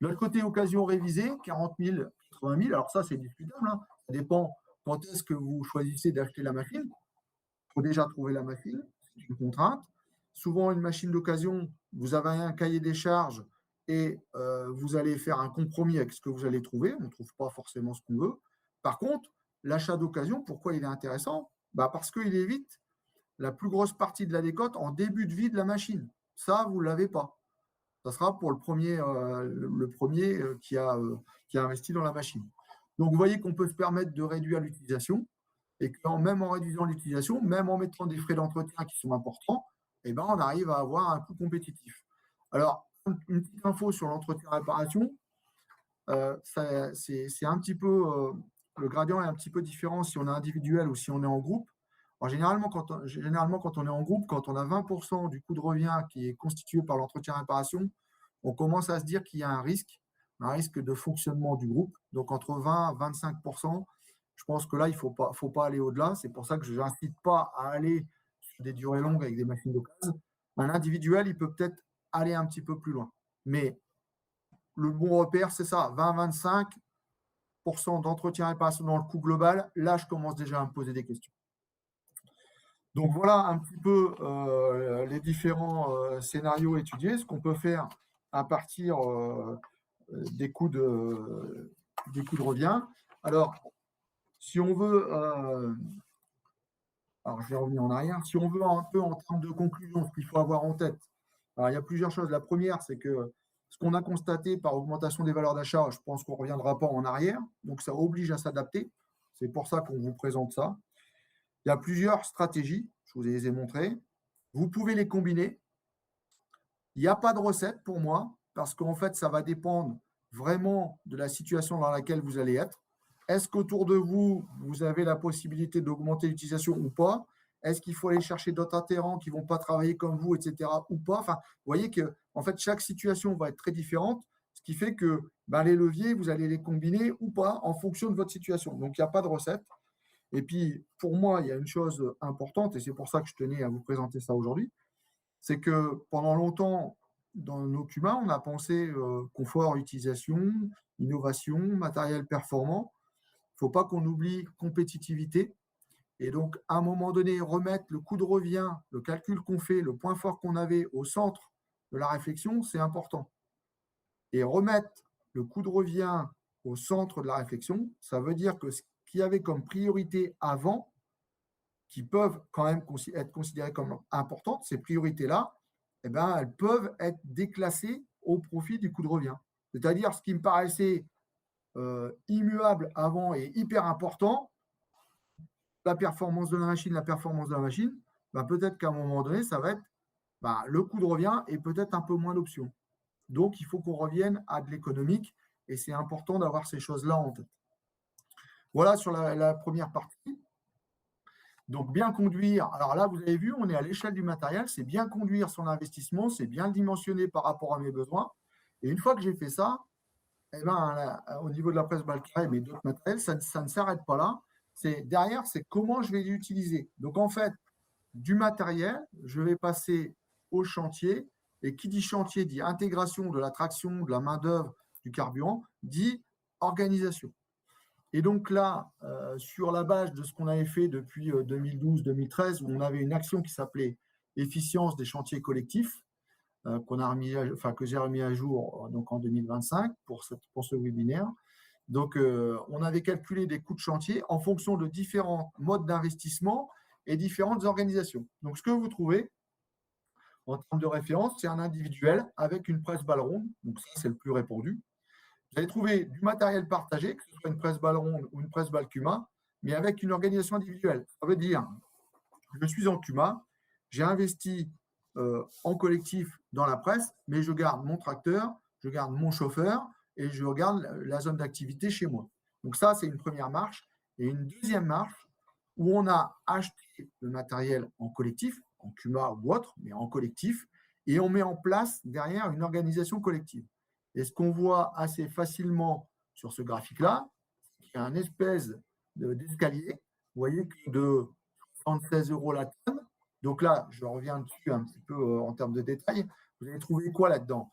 De l'autre côté, occasion révisée, 40 000, 80 000. Alors ça, c'est discutable, hein. Ça dépend quand est-ce que vous choisissez d'acheter la machine. Il faut déjà trouver la machine, c'est une contrainte. Souvent, une machine d'occasion, vous avez un cahier des charges et vous allez faire un compromis avec ce que vous allez trouver. On ne trouve pas forcément ce qu'on veut. Par contre, l'achat d'occasion, pourquoi il est intéressant? Bah parce qu'il évite la plus grosse partie de la décote en début de vie de la machine. Ça, vous ne l'avez pas. Ça sera pour le premier qui a investi dans la machine. Donc, vous voyez qu'on peut se permettre de réduire l'utilisation et que même en réduisant l'utilisation, même en mettant des frais d'entretien qui sont importants, eh ben, on arrive à avoir un coût compétitif. Alors, une petite info sur l'entretien-réparation, c'est un petit peu, le gradient est un petit peu différent si on est individuel ou si on est en groupe. Alors, généralement, quand on est en groupe, quand on a 20% du coût de revient qui est constitué par l'entretien-réparation, on commence à se dire qu'il y a un risque de fonctionnement du groupe. Donc, entre 20 et 25%, je pense que là, il ne faut pas aller au-delà. C'est pour ça que je n'incite pas à aller sur des durées longues avec des machines d'occasion. Un individuel, il peut peut-être aller un petit peu plus loin. Mais le bon repère, c'est ça, 20-25% d'entretien et réparation dans le coût global. Là, je commence déjà à me poser des questions. Donc voilà un petit peu les différents scénarios étudiés, ce qu'on peut faire à partir des coûts de revient. Alors, si on veut, alors je vais revenir en arrière, si on veut un peu en termes de conclusion, ce qu'il faut avoir en tête, alors il y a plusieurs choses. La première, c'est que ce qu'on a constaté par augmentation des valeurs d'achat, je pense qu'on ne reviendra pas en arrière, donc ça oblige à s'adapter. C'est pour ça qu'on vous présente ça. Il y a plusieurs stratégies, je vous les ai montrées. Vous pouvez les combiner. Il n'y a pas de recette pour moi, parce qu'en fait, ça va dépendre vraiment de la situation dans laquelle vous allez être. Est-ce qu'autour de vous, vous avez la possibilité d'augmenter l'utilisation ou pas? Est-ce qu'il faut aller chercher d'autres adhérents qui ne vont pas travailler comme vous, etc. ou pas? Enfin, vous voyez que en fait, chaque situation va être très différente, ce qui fait que les leviers, vous allez les combiner ou pas en fonction de votre situation. Donc, il n'y a pas de recette. Et puis, pour moi, il y a une chose importante, et c'est pour ça que je tenais à vous présenter ça aujourd'hui, c'est que pendant longtemps, dans nos Cuma, on a pensé confort, utilisation, innovation, matériel performant. Il ne faut pas qu'on oublie compétitivité. Et donc, à un moment donné, remettre le coût de revient, le calcul qu'on fait, le point fort qu'on avait au centre de la réflexion, c'est important. Et remettre le coût de revient au centre de la réflexion, ça veut dire que ce qu'il y avait comme priorité avant, qui peuvent quand même être considérées comme importantes, ces priorités-là, eh ben, elles peuvent être déclassées au profit du coût de revient. C'est-à-dire ce qui me paraissait immuable avant et hyper important, la performance de la machine, ben, peut-être qu'à un moment donné, ça va être bah, le coût de revient est peut-être un peu moins d'options. Donc, il faut qu'on revienne à de l'économique et c'est important d'avoir ces choses-là en tête. Voilà sur la première partie. Donc, bien conduire. Alors là, vous avez vu, on est à l'échelle du matériel. C'est bien conduire son investissement, c'est bien le dimensionner par rapport à mes besoins. Et une fois que j'ai fait ça, eh ben, là, au niveau de la presse balle carrée, mais d'autres matériels, ça ne s'arrête pas là. Derrière, c'est comment je vais l'utiliser. Donc, en fait, du matériel, je vais passer au chantier. Et qui dit chantier dit intégration de la traction, de la main-d'œuvre, du carburant, dit organisation. Et donc là, sur la base de ce qu'on avait fait depuis 2012-2013, où on avait une action qui s'appelait efficience des chantiers collectifs, que j'ai remis à jour donc en 2025 pour ce webinaire. Donc, on avait calculé des coûts de chantier en fonction de différents modes d'investissement et différentes organisations. Donc, ce que vous trouvez en termes de référence, c'est un individuel avec une presse balle ronde. Donc, ça, c'est le plus répandu. Vous allez trouver du matériel partagé, que ce soit une presse balle ronde ou une presse balle Cuma, mais avec une organisation individuelle. Ça veut dire, je suis en Cuma, j'ai investi en collectif dans la presse, mais je garde mon tracteur, je garde mon chauffeur et je regarde la zone d'activité chez moi. Donc ça, c'est une première marche. Et une deuxième marche où on a acheté le matériel en collectif, en Cuma ou autre, mais en collectif, et on met en place derrière une organisation collective. Et ce qu'on voit assez facilement sur ce graphique-là, c'est un espèce d'escalier. Vous voyez que de 76 € la tonne. Donc là, je reviens dessus un petit peu en termes de détails. Vous allez trouver quoi là-dedans?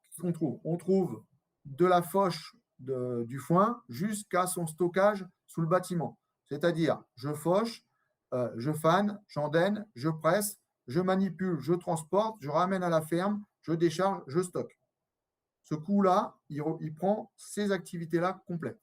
Qu'est-ce qu'on trouve? On trouve de la fauche du foin jusqu'à son stockage sous le bâtiment. C'est-à-dire, je fauche, je fane, j'endaine, je presse, je manipule, je transporte, je ramène à la ferme, je décharge, je stocke. Ce coût-là, il prend ces activités-là complètes.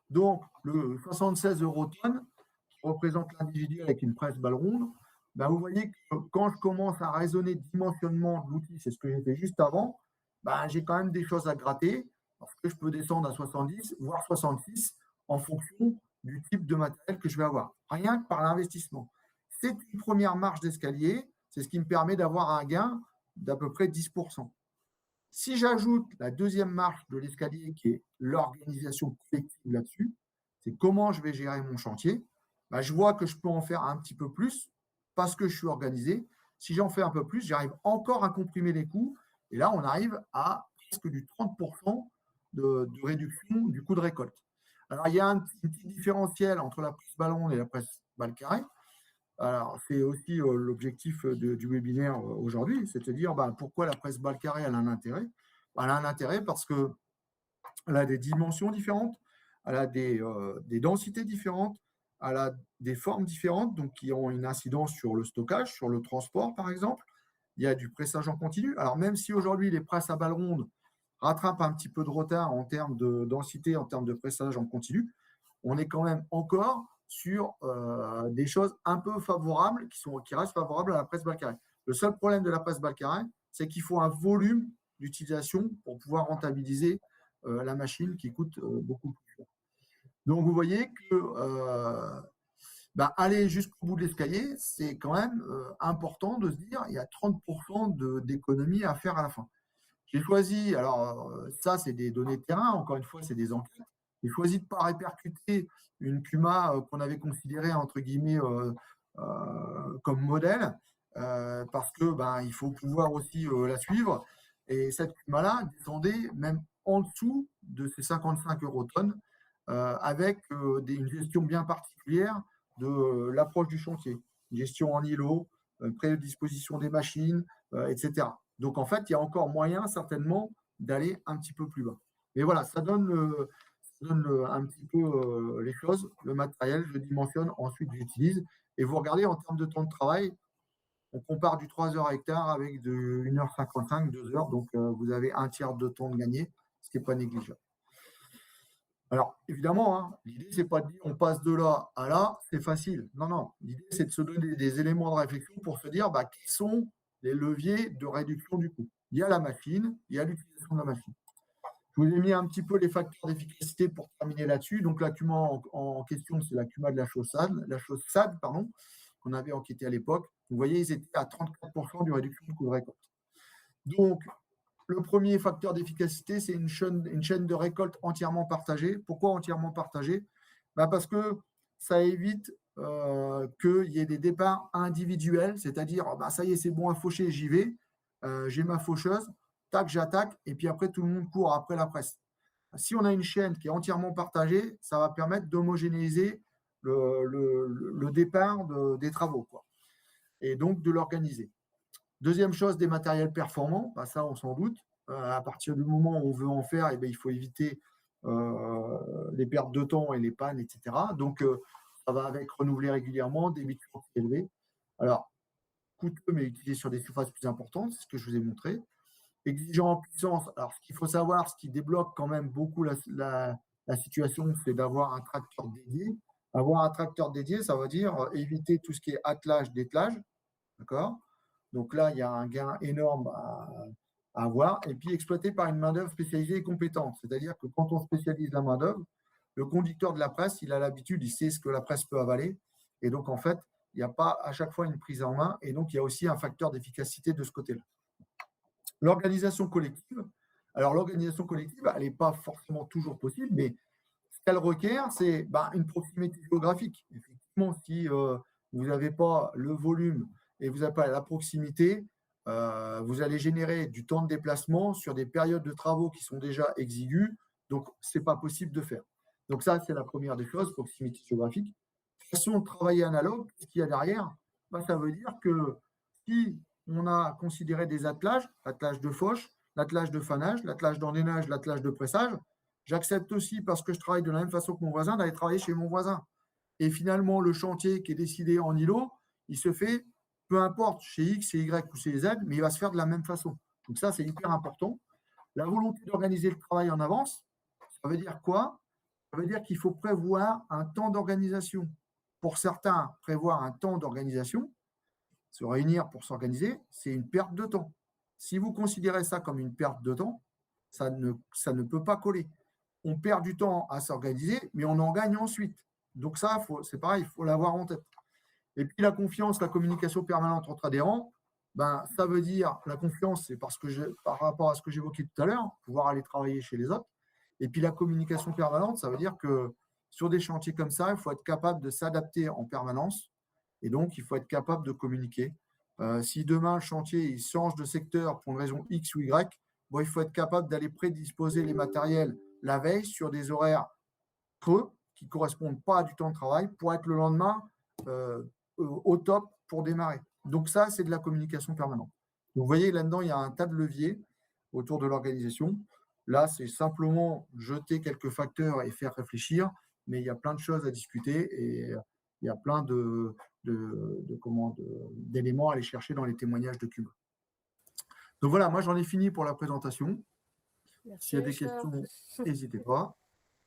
Donc, le 76 € tonne, qui représente l'individu avec une presse balle ronde, ben vous voyez que quand je commence à raisonner dimensionnement de l'outil, c'est ce que j'ai fait juste avant, ben j'ai quand même des choses à gratter, parce que je peux descendre à 70, voire 66, en fonction du type de matériel que je vais avoir, rien que par l'investissement. C'est une première marche d'escalier, c'est ce qui me permet d'avoir un gain d'à peu près 10%. Si j'ajoute la deuxième marche de l'escalier qui est l'organisation collective là-dessus, c'est comment je vais gérer mon chantier. Ben, je vois que je peux en faire un petit peu plus parce que je suis organisé. Si j'en fais un peu plus, j'arrive encore à comprimer les coûts. Et là, on arrive à presque du 30% de réduction du coût de récolte. Alors, il y a un petit différentiel entre la presse ballon et la presse balle carrée. Alors, c'est aussi l'objectif du webinaire aujourd'hui, c'est de dire pourquoi la presse balle carrée elle a un intérêt. Elle a un intérêt parce qu'elle a des dimensions différentes, elle a des densités différentes, elle a des formes différentes, donc qui ont une incidence sur le stockage, sur le transport par exemple. Il y a du pressage en continu. Alors, même si aujourd'hui les presses à balle ronde rattrapent un petit peu de retard en termes de densité, en termes de pressage en continu, on est quand même encore sur des choses un peu favorables qui restent favorables à la presse balle carrée. Le seul problème de la presse balle carrée, c'est qu'il faut un volume d'utilisation pour pouvoir rentabiliser la machine qui coûte beaucoup plus cher. Donc, vous voyez que aller jusqu'au bout de l'escalier, c'est quand même important de se dire il y a 30% d'économie à faire à la fin. J'ai choisi, alors ça, c'est des données de terrain, encore une fois, c'est des enquêtes. J'ai choisi de ne pas répercuter une Cuma qu'on avait considérée, entre guillemets, comme modèle, parce que il faut pouvoir aussi la suivre. Et cette Cuma-là descendait même en dessous de ces 55 € tonnes, avec une gestion bien particulière de l'approche du chantier. Une gestion en îlot, prédisposition des machines, etc. Donc, en fait, il y a encore moyen, certainement, d'aller un petit peu plus bas. Mais voilà, ça donne un petit peu les choses. Le matériel, je dimensionne, ensuite j'utilise. Et vous regardez, en termes de temps de travail, on compare du 3 heures à hectare avec de 1h55, 2 heures. Donc, vous avez un tiers de temps de gagné, ce qui n'est pas négligeable. Alors, évidemment, l'idée, c'est pas de dire on passe de là à là, c'est facile. Non, non. L'idée, c'est de se donner des éléments de réflexion pour se dire quels sont les leviers de réduction du coût. Il y a la machine, il y a l'utilisation de la machine. Je vous ai mis un petit peu les facteurs d'efficacité pour terminer là-dessus. Donc, la Cuma en question, c'est la Cuma de la chaussade, qu'on avait enquêté à l'époque. Vous voyez, ils étaient à 34% de réduction de coût de récolte. Donc, le premier facteur d'efficacité, c'est une chaîne de récolte entièrement partagée. Pourquoi entièrement partagée? Parce que ça évite qu'il y ait des départs individuels, c'est-à-dire, ça y est, c'est bon à faucher, j'y vais, j'ai ma faucheuse, tac, j'attaque, et puis après, tout le monde court après la presse. Si on a une chaîne qui est entièrement partagée, ça va permettre d'homogénéiser le départ des travaux, quoi, et donc de l'organiser. Deuxième chose, des matériels performants, ça on s'en doute. À partir du moment où on veut en faire, il faut éviter les pertes de temps et les pannes, etc. Donc ça va avec renouveler régulièrement, des bits élevés. Alors, coûteux, mais utilisé sur des surfaces plus importantes, c'est ce que je vous ai montré. Exigeant en puissance. Alors, ce qu'il faut savoir, ce qui débloque quand même beaucoup la situation, c'est d'avoir un tracteur dédié. Avoir un tracteur dédié, ça veut dire éviter tout ce qui est attelage, dételage. D'accord? Donc là, il y a un gain énorme à avoir. Et puis, exploité par une main-d'œuvre spécialisée et compétente. C'est-à-dire que quand on spécialise la main-d'œuvre, le conducteur de la presse, il a l'habitude, il sait ce que la presse peut avaler. Et donc, en fait, il n'y a pas à chaque fois une prise en main. Et donc, il y a aussi un facteur d'efficacité de ce côté-là. L'organisation collective. Alors, l'organisation collective, elle n'est pas forcément toujours possible, mais ce qu'elle requiert, c'est une proximité géographique. Effectivement, si vous n'avez pas le volume et vous n'avez pas la proximité, vous allez générer du temps de déplacement sur des périodes de travaux qui sont déjà exiguës. Donc, ce n'est pas possible de faire. Donc, ça, c'est la première des choses, proximité géographique. Façon de travailler analogue, ce qu'il y a derrière, ça veut dire que si on a considéré des attelages, l'attelage de fauche, l'attelage de fanage, l'attelage d'enlainage, l'attelage de pressage, j'accepte aussi, parce que je travaille de la même façon que mon voisin, d'aller travailler chez mon voisin. Et finalement, le chantier qui est décidé en îlot, il se fait, peu importe, chez X, chez Y ou chez Z, mais il va se faire de la même façon. Donc ça, c'est hyper important. La volonté d'organiser le travail en avance, ça veut dire quoi? Ça veut dire qu'il faut prévoir un temps d'organisation. Pour certains, prévoir un temps d'organisation, se réunir pour s'organiser, c'est une perte de temps. Si vous considérez ça comme une perte de temps, ça ne peut pas coller. On perd du temps à s'organiser, mais on en gagne ensuite. Donc ça, c'est pareil, il faut l'avoir en tête. Et puis la confiance, la communication permanente entre adhérents, ça veut dire, la confiance, c'est par rapport à ce que j'évoquais tout à l'heure, pouvoir aller travailler chez les autres. Et puis la communication permanente, ça veut dire que sur des chantiers comme ça, il faut être capable de s'adapter en permanence. Et donc, il faut être capable de communiquer. Si demain, le chantier il change de secteur pour une raison X ou Y, il faut être capable d'aller prédisposer les matériels la veille sur des horaires creux qui ne correspondent pas à du temps de travail pour être le lendemain au top pour démarrer. Donc ça, c'est de la communication permanente. Donc, vous voyez, là-dedans, il y a un tas de leviers autour de l'organisation. Là, c'est simplement jeter quelques facteurs et faire réfléchir, mais il y a plein de choses à discuter et il y a plein d'éléments à aller chercher dans les témoignages de Cuba. Donc voilà, moi j'en ai fini pour la présentation. Merci, S'il y a des Richard. questions, n'hésitez pas.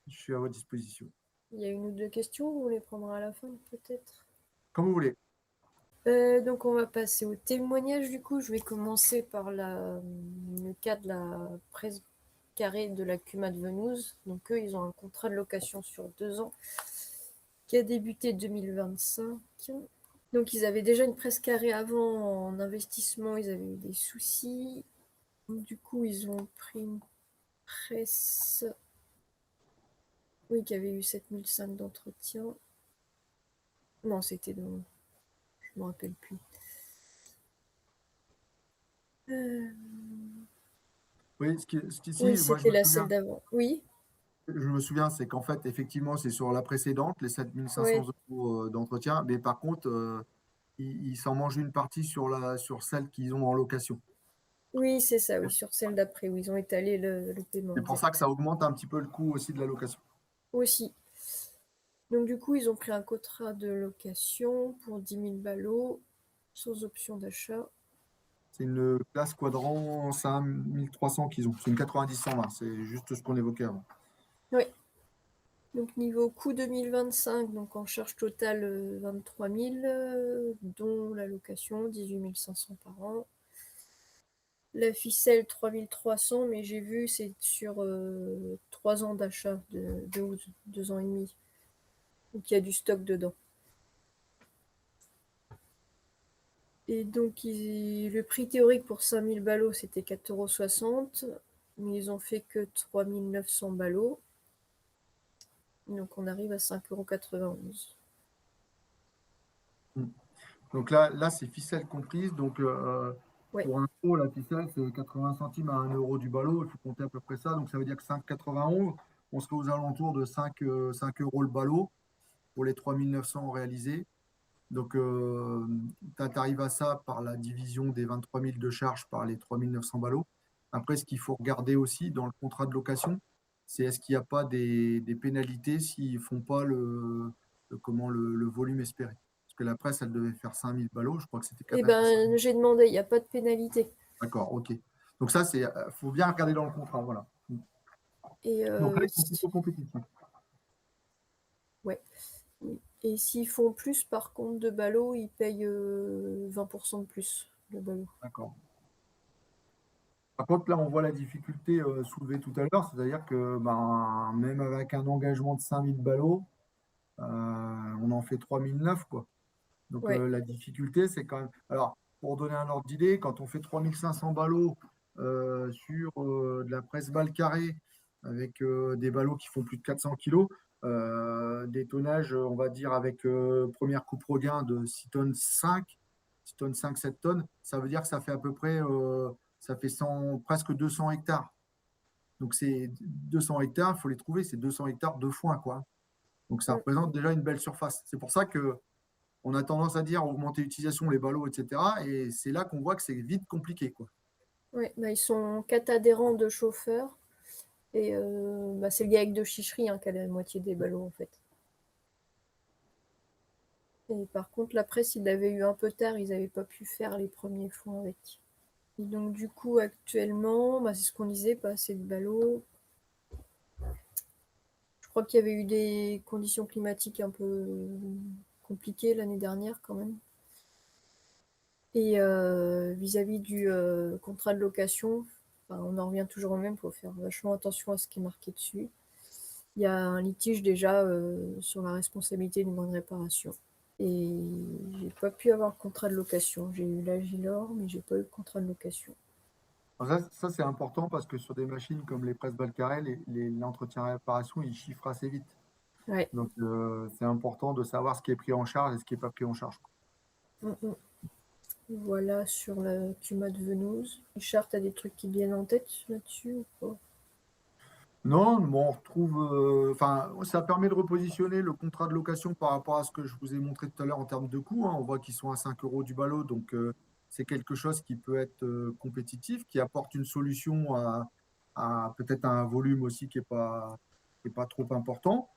Je suis à votre disposition. Il y a une ou deux questions, vous les prendrez à la fin peut-être. Comme vous voulez. Donc on va passer au témoignage du coup. Je vais commencer par le cas de la presse carrée de la Cuma de Venouze. Donc eux, ils ont un contrat de location sur 2 ans qui a débuté 2025. Donc ils avaient déjà une presse carrée avant en investissement, ils avaient eu des soucis. Donc, du coup, ils ont pris une presse qui avait eu 7005 d'entretien. Non, c'était dans... Je ne me rappelle plus. Oui, Oui, moi c'était la celle d'avant. Oui. je me souviens, c'est qu'en fait, effectivement, c'est sur la précédente, les 7500 Ouais. euros d'entretien, mais par contre, ils s'en mangent une partie sur celle qu'ils ont en location. Oui, c'est ça, oui, sur celle d'après, où ils ont étalé le paiement. C'est pour ça que ça augmente un petit peu le coût aussi de la location. Aussi. Donc du coup, ils ont pris un contrat de location pour 10 000 ballots, sans option d'achat. C'est une classe quadrant 5300 qu'ils ont. C'est une 90-120, c'est juste ce qu'on évoquait avant. Oui. Donc niveau coût 2025, donc en charge totale 23 000, dont la location 18 500 par an. La ficelle 3 300, mais j'ai vu c'est sur 3 ans d'achat, de 2 ans et demi. Donc il y a du stock dedans. Et donc, le prix théorique pour 5000 ballots, c'était 4,60 €, mais ils ont fait que 3900 ballots. Donc, on arrive à 5,91 €. Mm. Donc là c'est ficelle comprise. Donc, Ouais, pour info, la ficelle, c'est 80 centimes à 1 € du ballot. Il faut compter à peu près ça. Donc, ça veut dire que 5,91, on serait aux alentours de 5 € le ballot pour les 3900 réalisés. Donc, tu arrives à ça par la division des 23 000 de charges par les 3900 ballots. Après, ce qu'il faut regarder aussi dans le contrat de location, c'est est-ce qu'il n'y a pas des pénalités s'ils ne font pas le volume espéré. Parce que la presse, elle devait faire 5000 ballots, je crois que c'était et 4 ben, j'ai demandé, il n'y a pas de pénalité. D'accord, ok. Donc ça, c'est, faut bien regarder dans le contrat, voilà. Et Donc là, ils sont plutôt compétitifs. ouais. Et s'ils font plus, par contre, de ballots, ils payent 20% de plus de ballots. D'accord. Par contre, là, on voit la difficulté soulevée tout à l'heure, c'est-à-dire que ben, même avec un engagement de 5000 ballots, on en fait 3009, quoi. Donc, Ouais, la difficulté, c'est quand même. Alors, pour donner un ordre d'idée, quand on fait 3500 ballots sur de la presse balle carrée, avec des ballots qui font plus de 400 kilos, des tonnages, on va dire, avec première coupe regain de 6 tonnes 5, 6 tonnes 5, 7 tonnes, ça veut dire que ça fait à peu près ça fait 100, presque 200 hectares. Donc, c'est 200 hectares, il faut les trouver, c'est 200 hectares de foin, quoi. Donc, ça mm, représente déjà une belle surface. C'est pour ça que on a tendance à dire augmenter l'utilisation, les ballots, etc. Et c'est là qu'on voit que c'est vite compliqué, quoi. ouais. Bah, ils sont 4 adhérents de chauffeurs. Et bah, c'est le gars avec de Chicherie, hein, qui a la moitié des ballots, en fait. Et par contre, la presse, il avait eu un peu tard, ils n'avaient pas pu faire les premiers fonds avec. Et donc, du coup, actuellement, bah, c'est ce qu'on disait, pas assez de ballots. Je crois qu'il y avait eu des conditions climatiques un peu compliquées l'année dernière, quand même. Et vis-à-vis du contrat de location, enfin, on en revient toujours au même, il faut faire vachement attention à ce qui est marqué dessus. Il y a un litige déjà sur la responsabilité d'une bonne réparation. Et j'ai pas pu avoir le contrat de location. J'ai eu l'Agilor, mais j'ai pas eu le contrat de location. Alors ça, c'est important parce que sur des machines comme les presses balles carrées, l'entretien et réparation, ils chiffrent assez vite. Ouais. Donc, c'est important de savoir ce qui est pris en charge et ce qui n'est pas pris en charge. Mm, mm. Voilà sur la Cuma de Venose. Richard, t'as des trucs qui te viennent en tête là-dessus ou pas? Non, bon, on retrouve. Enfin, ça permet de repositionner le contrat de location par rapport à ce que je vous ai montré tout à l'heure en termes de coûts, hein. On voit qu'ils sont à 5 € du ballot, donc c'est quelque chose qui peut être compétitif, qui apporte une solution à peut-être un volume aussi qui est pas trop important,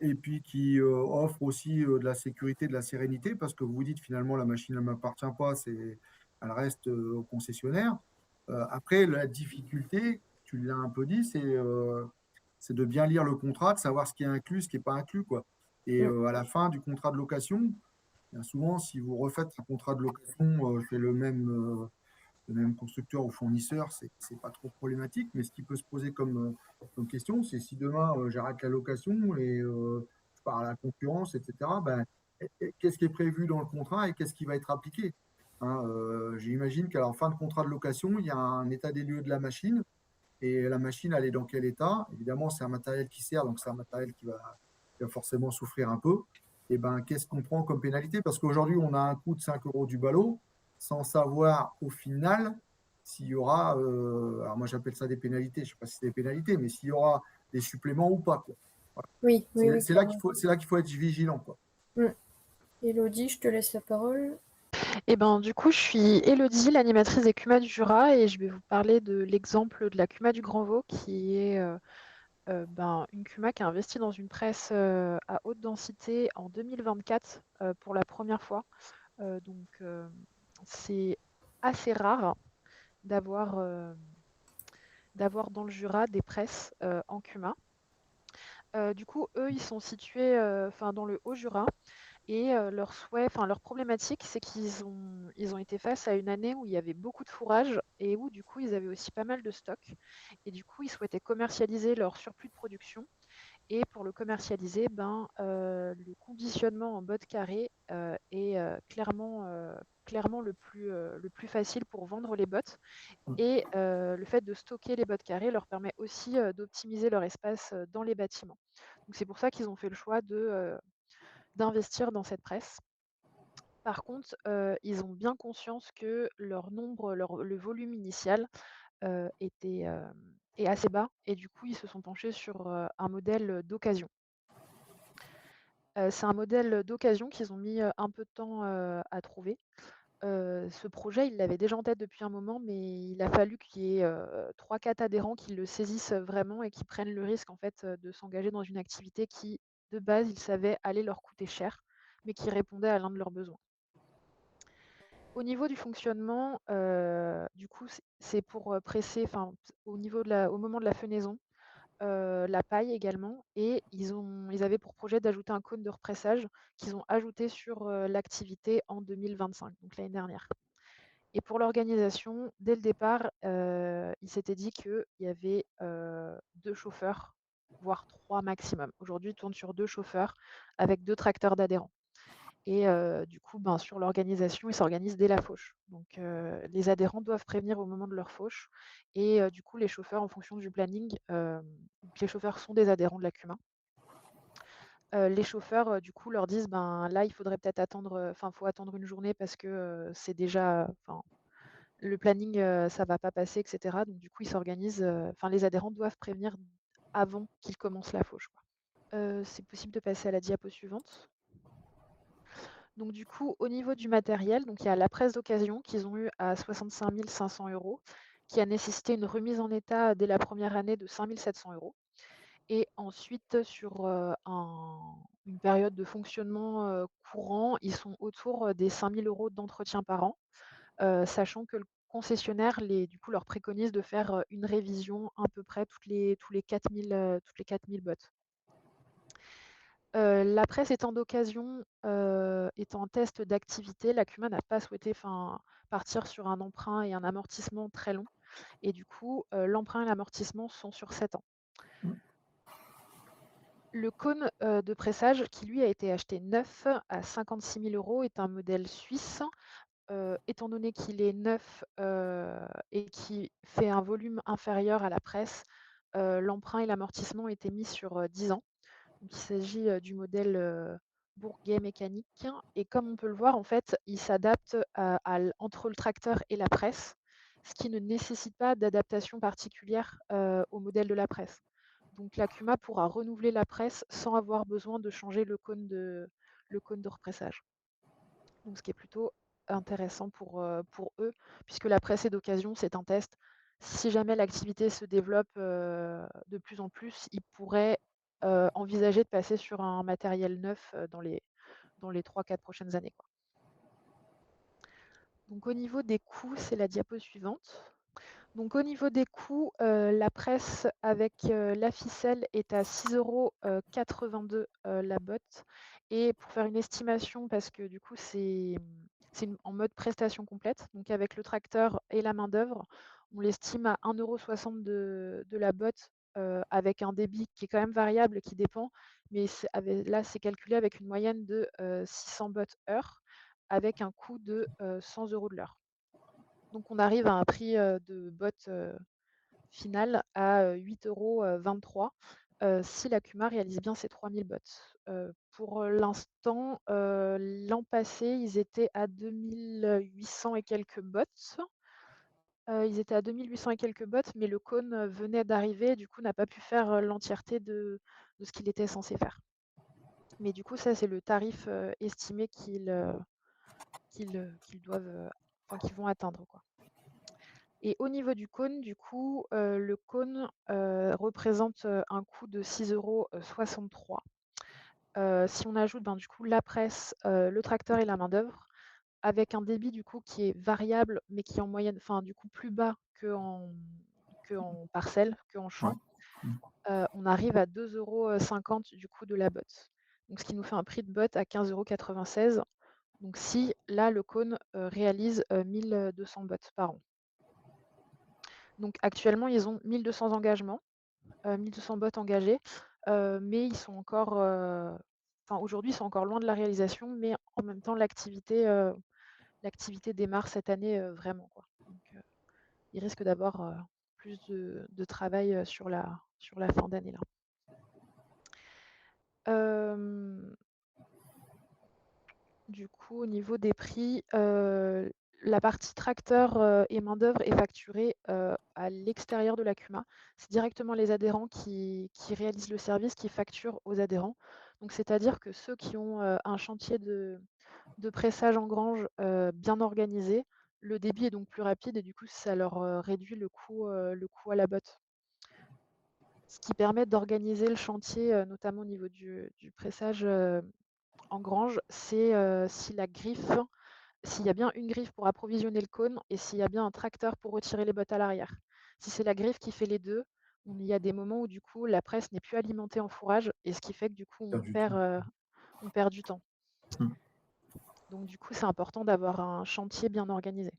et puis qui offre aussi de la sécurité, de la sérénité, parce que vous vous dites finalement la machine ne m'appartient pas, elle reste au concessionnaire. Après, la difficulté, tu l'as un peu dit, c'est de bien lire le contrat, de savoir ce qui est inclus, ce qui n'est pas inclus, quoi. Et Mm. à la fin du contrat de location, bien souvent, si vous refaites un contrat de location chez le même constructeur ou fournisseur, c'est pas trop problématique. Mais ce qui peut se poser comme question, c'est si demain j'arrête la location et je pars à la concurrence, etc., ben, qu'est-ce qui est prévu dans le contrat et qu'est-ce qui va être appliqué? Hein, j'imagine qu'à la fin de contrat de location, il y a un état des lieux de la machine et la machine, elle est dans quel état? Évidemment, c'est un matériel qui sert, donc c'est un matériel qui va forcément souffrir un peu. Et ben, qu'est-ce qu'on prend comme pénalité? Parce qu'aujourd'hui, on a un coût de 5 € du ballot, sans savoir au final s'il y aura, alors moi j'appelle ça des pénalités, je ne sais pas si c'est des pénalités, mais s'il y aura des suppléments ou pas, quoi. Voilà. Oui, oui, oui, clairement. C'est là qu'il faut être vigilant, quoi. Mm. Elodie, je te laisse la parole. Et ben, du coup, je suis Élodie, l'animatrice des CUMA du Jura, et je vais vous parler de l'exemple de la CUMA du Grand Vaud, qui est une CUMA qui a investi dans une presse à haute densité en 2024 pour la première fois. C'est assez rare d'avoir d'avoir dans le Jura des presses en CUMA. Du coup, eux, ils sont situés dans le Haut-Jura. Et leur souhait, enfin leur problématique, c'est qu'ils ont été face à une année où il y avait beaucoup de fourrage et où du coup ils avaient aussi pas mal de stock. Et du coup, ils souhaitaient commercialiser leur surplus de production Et pour le commercialiser, le conditionnement en bottes carrées est clairement le plus facile pour vendre les bottes. Et le fait de stocker les bottes carrées leur permet aussi d'optimiser leur espace dans les bâtiments. Donc c'est pour ça qu'ils ont fait le choix d'investir dans cette presse. Par contre, ils ont bien conscience que le volume initial est assez bas, et du coup, ils se sont penchés sur un modèle d'occasion. C'est un modèle d'occasion qu'ils ont mis un peu de temps à trouver. Ce projet, ils l'avaient déjà en tête depuis un moment, mais il a fallu qu'il y ait 3-4 adhérents qui le saisissent vraiment et qui prennent le risque en fait, de s'engager dans une activité qui, de base, ils savaient allait leur coûter cher, mais qui répondait à l'un de leurs besoins. Au niveau du fonctionnement, du coup, c'est pour presser, enfin, au moment de la fenaison, la paille également, et ils avaient pour projet d'ajouter un cône de repressage qu'ils ont ajouté sur l'activité en 2025, donc l'année dernière. Et pour l'organisation, dès le départ, ils s'étaient dit qu'il y avait 2 chauffeurs, voire 3 maximum. Aujourd'hui, ils tournent sur 2 chauffeurs avec 2 tracteurs d'adhérents. Et du coup, sur l'organisation, ils s'organisent dès la fauche. Donc les adhérents doivent prévenir au moment de leur fauche, et du coup, les chauffeurs, en fonction du planning, donc les chauffeurs sont des adhérents de la CUMA. Les chauffeurs, du coup, leur disent: «Ben, là, il faudrait peut-être attendre, enfin, faut attendre une journée parce que, c'est déjà enfin, le planning, ça va pas passer» et cetera. Donc du coup, ils s'organisent, enfin, les adhérents doivent prévenir avant qu'ils commencent la fauche, quoi. C'est possible de passer à la diapo suivante. Donc du coup, au niveau du matériel, donc il y a la presse d'occasion qu'ils ont eue à 65 500 €, qui a nécessité une remise en état dès la première année de 5 700 €. Et ensuite, sur une période de fonctionnement courant, ils sont autour des 5 000 € d'entretien par an, sachant que le concessionnaire du coup, leur préconise de faire une révision à peu près toutes les 4 000 bottes. La presse étant d'occasion, étant en test d'activité, la CUMA n'a pas souhaité partir sur un emprunt et un amortissement très long, et du coup, l'emprunt et l'amortissement sont sur 7 ans. Le cône de pressage, qui lui a été acheté neuf à 56 000 € est un modèle suisse. Étant donné qu'il est neuf et qui fait un volume inférieur à la presse, l'emprunt et l'amortissement ont été mis sur 10 ans. Donc il s'agit du modèle Bourget mécanique, et comme on peut le voir, en fait, il s'adapte entre le tracteur et la presse, ce qui ne nécessite pas d'adaptation particulière au modèle de la presse. Donc la CUMA pourra renouveler la presse sans avoir besoin de changer le cône de repressage. Donc ce qui est plutôt intéressant pour eux, puisque la presse est d'occasion, c'est un test. Si jamais l'activité se développe de plus en plus, ils pourraient envisager de passer sur un matériel neuf dans les 3-4 prochaines années, quoi. Donc au niveau des coûts, c'est la diapo suivante. Donc au niveau des coûts, la presse avec la ficelle est à 6,82 € la botte, et pour faire une estimation, parce que du coup en mode prestation complète, donc avec le tracteur et la main-d'œuvre, on l'estime à 1,60 € de la botte, avec un débit qui est quand même variable, qui dépend, mais là c'est calculé avec une moyenne de 600 bottes heure, avec un coût de 100 € de l'heure. Donc on arrive à un prix de botte final à 8,23 € si la CUMA réalise bien ses 3000 bottes. Pour l'instant, l'an passé, ils étaient à 2800 et quelques bottes. Ils étaient à 2800 et quelques bottes, mais le cône venait d'arriver, du coup n'a pas pu faire l'entièreté de ce qu'il était censé faire. Mais du coup, ça, c'est le tarif estimé qu'ils doivent, qu'ils vont atteindre, quoi. Et au niveau du cône, du coup, le cône représente un coût de 6,63 €. Si on ajoute du coup la presse, le tracteur et la main-d'œuvre, avec un débit du coup qui est variable, mais qui est en moyenne, enfin du coup plus bas que en parcelle, qu'en Ouais. champ, on arrive à 2,50 € du coût de la botte. Donc ce qui nous fait un prix de botte à 15,96 €. Donc si là le cône réalise 1 200 bottes par an. Donc actuellement, ils ont 1 200 engagements, 1 200 bottes engagées. mais ils sont encore, aujourd'hui, ils sont encore loin de la réalisation, mais en même temps, l'activité démarre cette année, vraiment, quoi. Donc, ils risquent d'avoir, plus de travail, sur la fin d'année, là. Du coup, au niveau des prix, la partie tracteur, et main-d'œuvre est facturée, à l'extérieur de la CUMA. C'est directement les adhérents qui réalisent le service, qui facturent aux adhérents. Donc c'est-à-dire que ceux qui ont, un chantier de pressage en grange, bien organisé, le débit est donc plus rapide et du coup ça leur, réduit le coût à la botte. Ce qui permet d'organiser le chantier, notamment au niveau du pressage, en grange, c'est, s'il y a bien une griffe pour approvisionner le cône et s'il y a bien un tracteur pour retirer les bottes à l'arrière. Si c'est la griffe qui fait les 2, il y a des moments où du coup la presse n'est plus alimentée en fourrage et ce qui fait que du coup Pas du tout. on perd du temps. Mmh. Donc du coup, c'est important d'avoir un chantier bien organisé.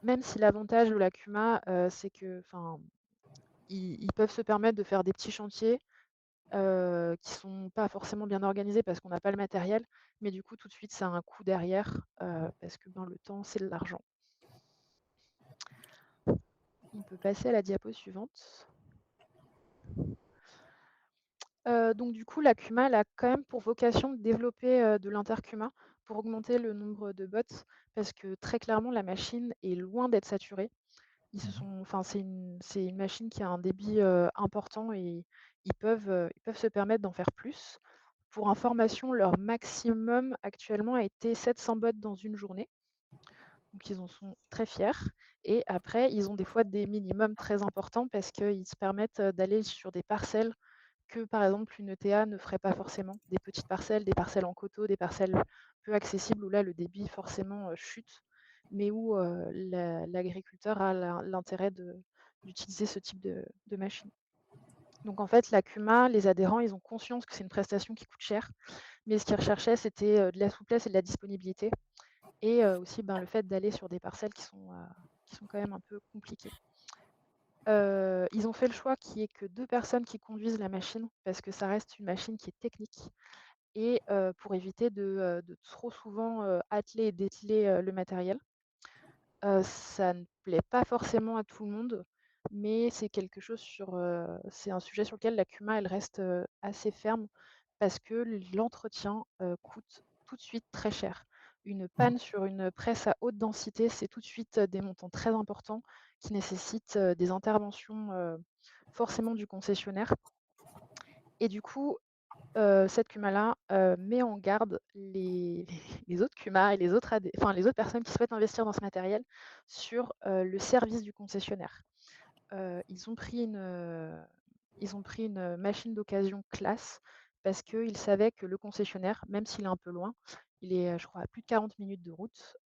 Même si l'avantage de la CUMA, c'est que, ils peuvent se permettre de faire des petits chantiers, qui sont pas forcément bien organisés parce qu'on n'a pas le matériel, mais du coup tout de suite ça a un coût derrière, parce que, le temps c'est de l'argent. On peut passer à la diapo suivante. Donc du coup la CUMA elle a quand même pour vocation de développer, de l'interCUMA pour augmenter le nombre de bots parce que très clairement la machine est loin d'être saturée. C'est une machine qui a un débit, important et ils peuvent se permettre d'en faire plus. Pour information, leur maximum actuellement a été 700 bots dans une journée, donc ils en sont très fiers et après ils ont des fois des minimums très importants parce qu'ils se permettent, d'aller sur des parcelles que, par exemple, une ETA ne ferait pas forcément. Des petites parcelles, des parcelles en coteaux, des parcelles peu accessibles où là le débit forcément, chute, mais où, l'agriculteur a l'intérêt d'utiliser ce type de machine. Donc en fait, la CUMA, les adhérents, ils ont conscience que c'est une prestation qui coûte cher, mais ce qu'ils recherchaient, c'était, de la souplesse et de la disponibilité et aussi, le fait d'aller sur des parcelles qui sont quand même un peu compliquées. Ils ont fait le choix qu'il y ait que 2 personnes qui conduisent la machine parce que ça reste une machine qui est technique et pour éviter de trop souvent, atteler et dételer, le matériel. Ça ne plaît pas forcément à tout le monde, mais c'est un sujet sur lequel la CUMA, elle reste, assez ferme parce que l'entretien, coûte tout de suite très cher. Une Mmh. panne sur une presse à haute densité, c'est tout de suite, des montants très importants qui nécessitent, des interventions, forcément du concessionnaire et du coup, cette CUMA-là, met en garde les autres CUMA et les autres personnes qui souhaitent investir dans ce matériel sur, le service du concessionnaire. Ils ont pris une machine d'occasion classe parce qu'ils savaient que le concessionnaire, même s'il est un peu loin, il est, je crois à plus de 40 minutes de route,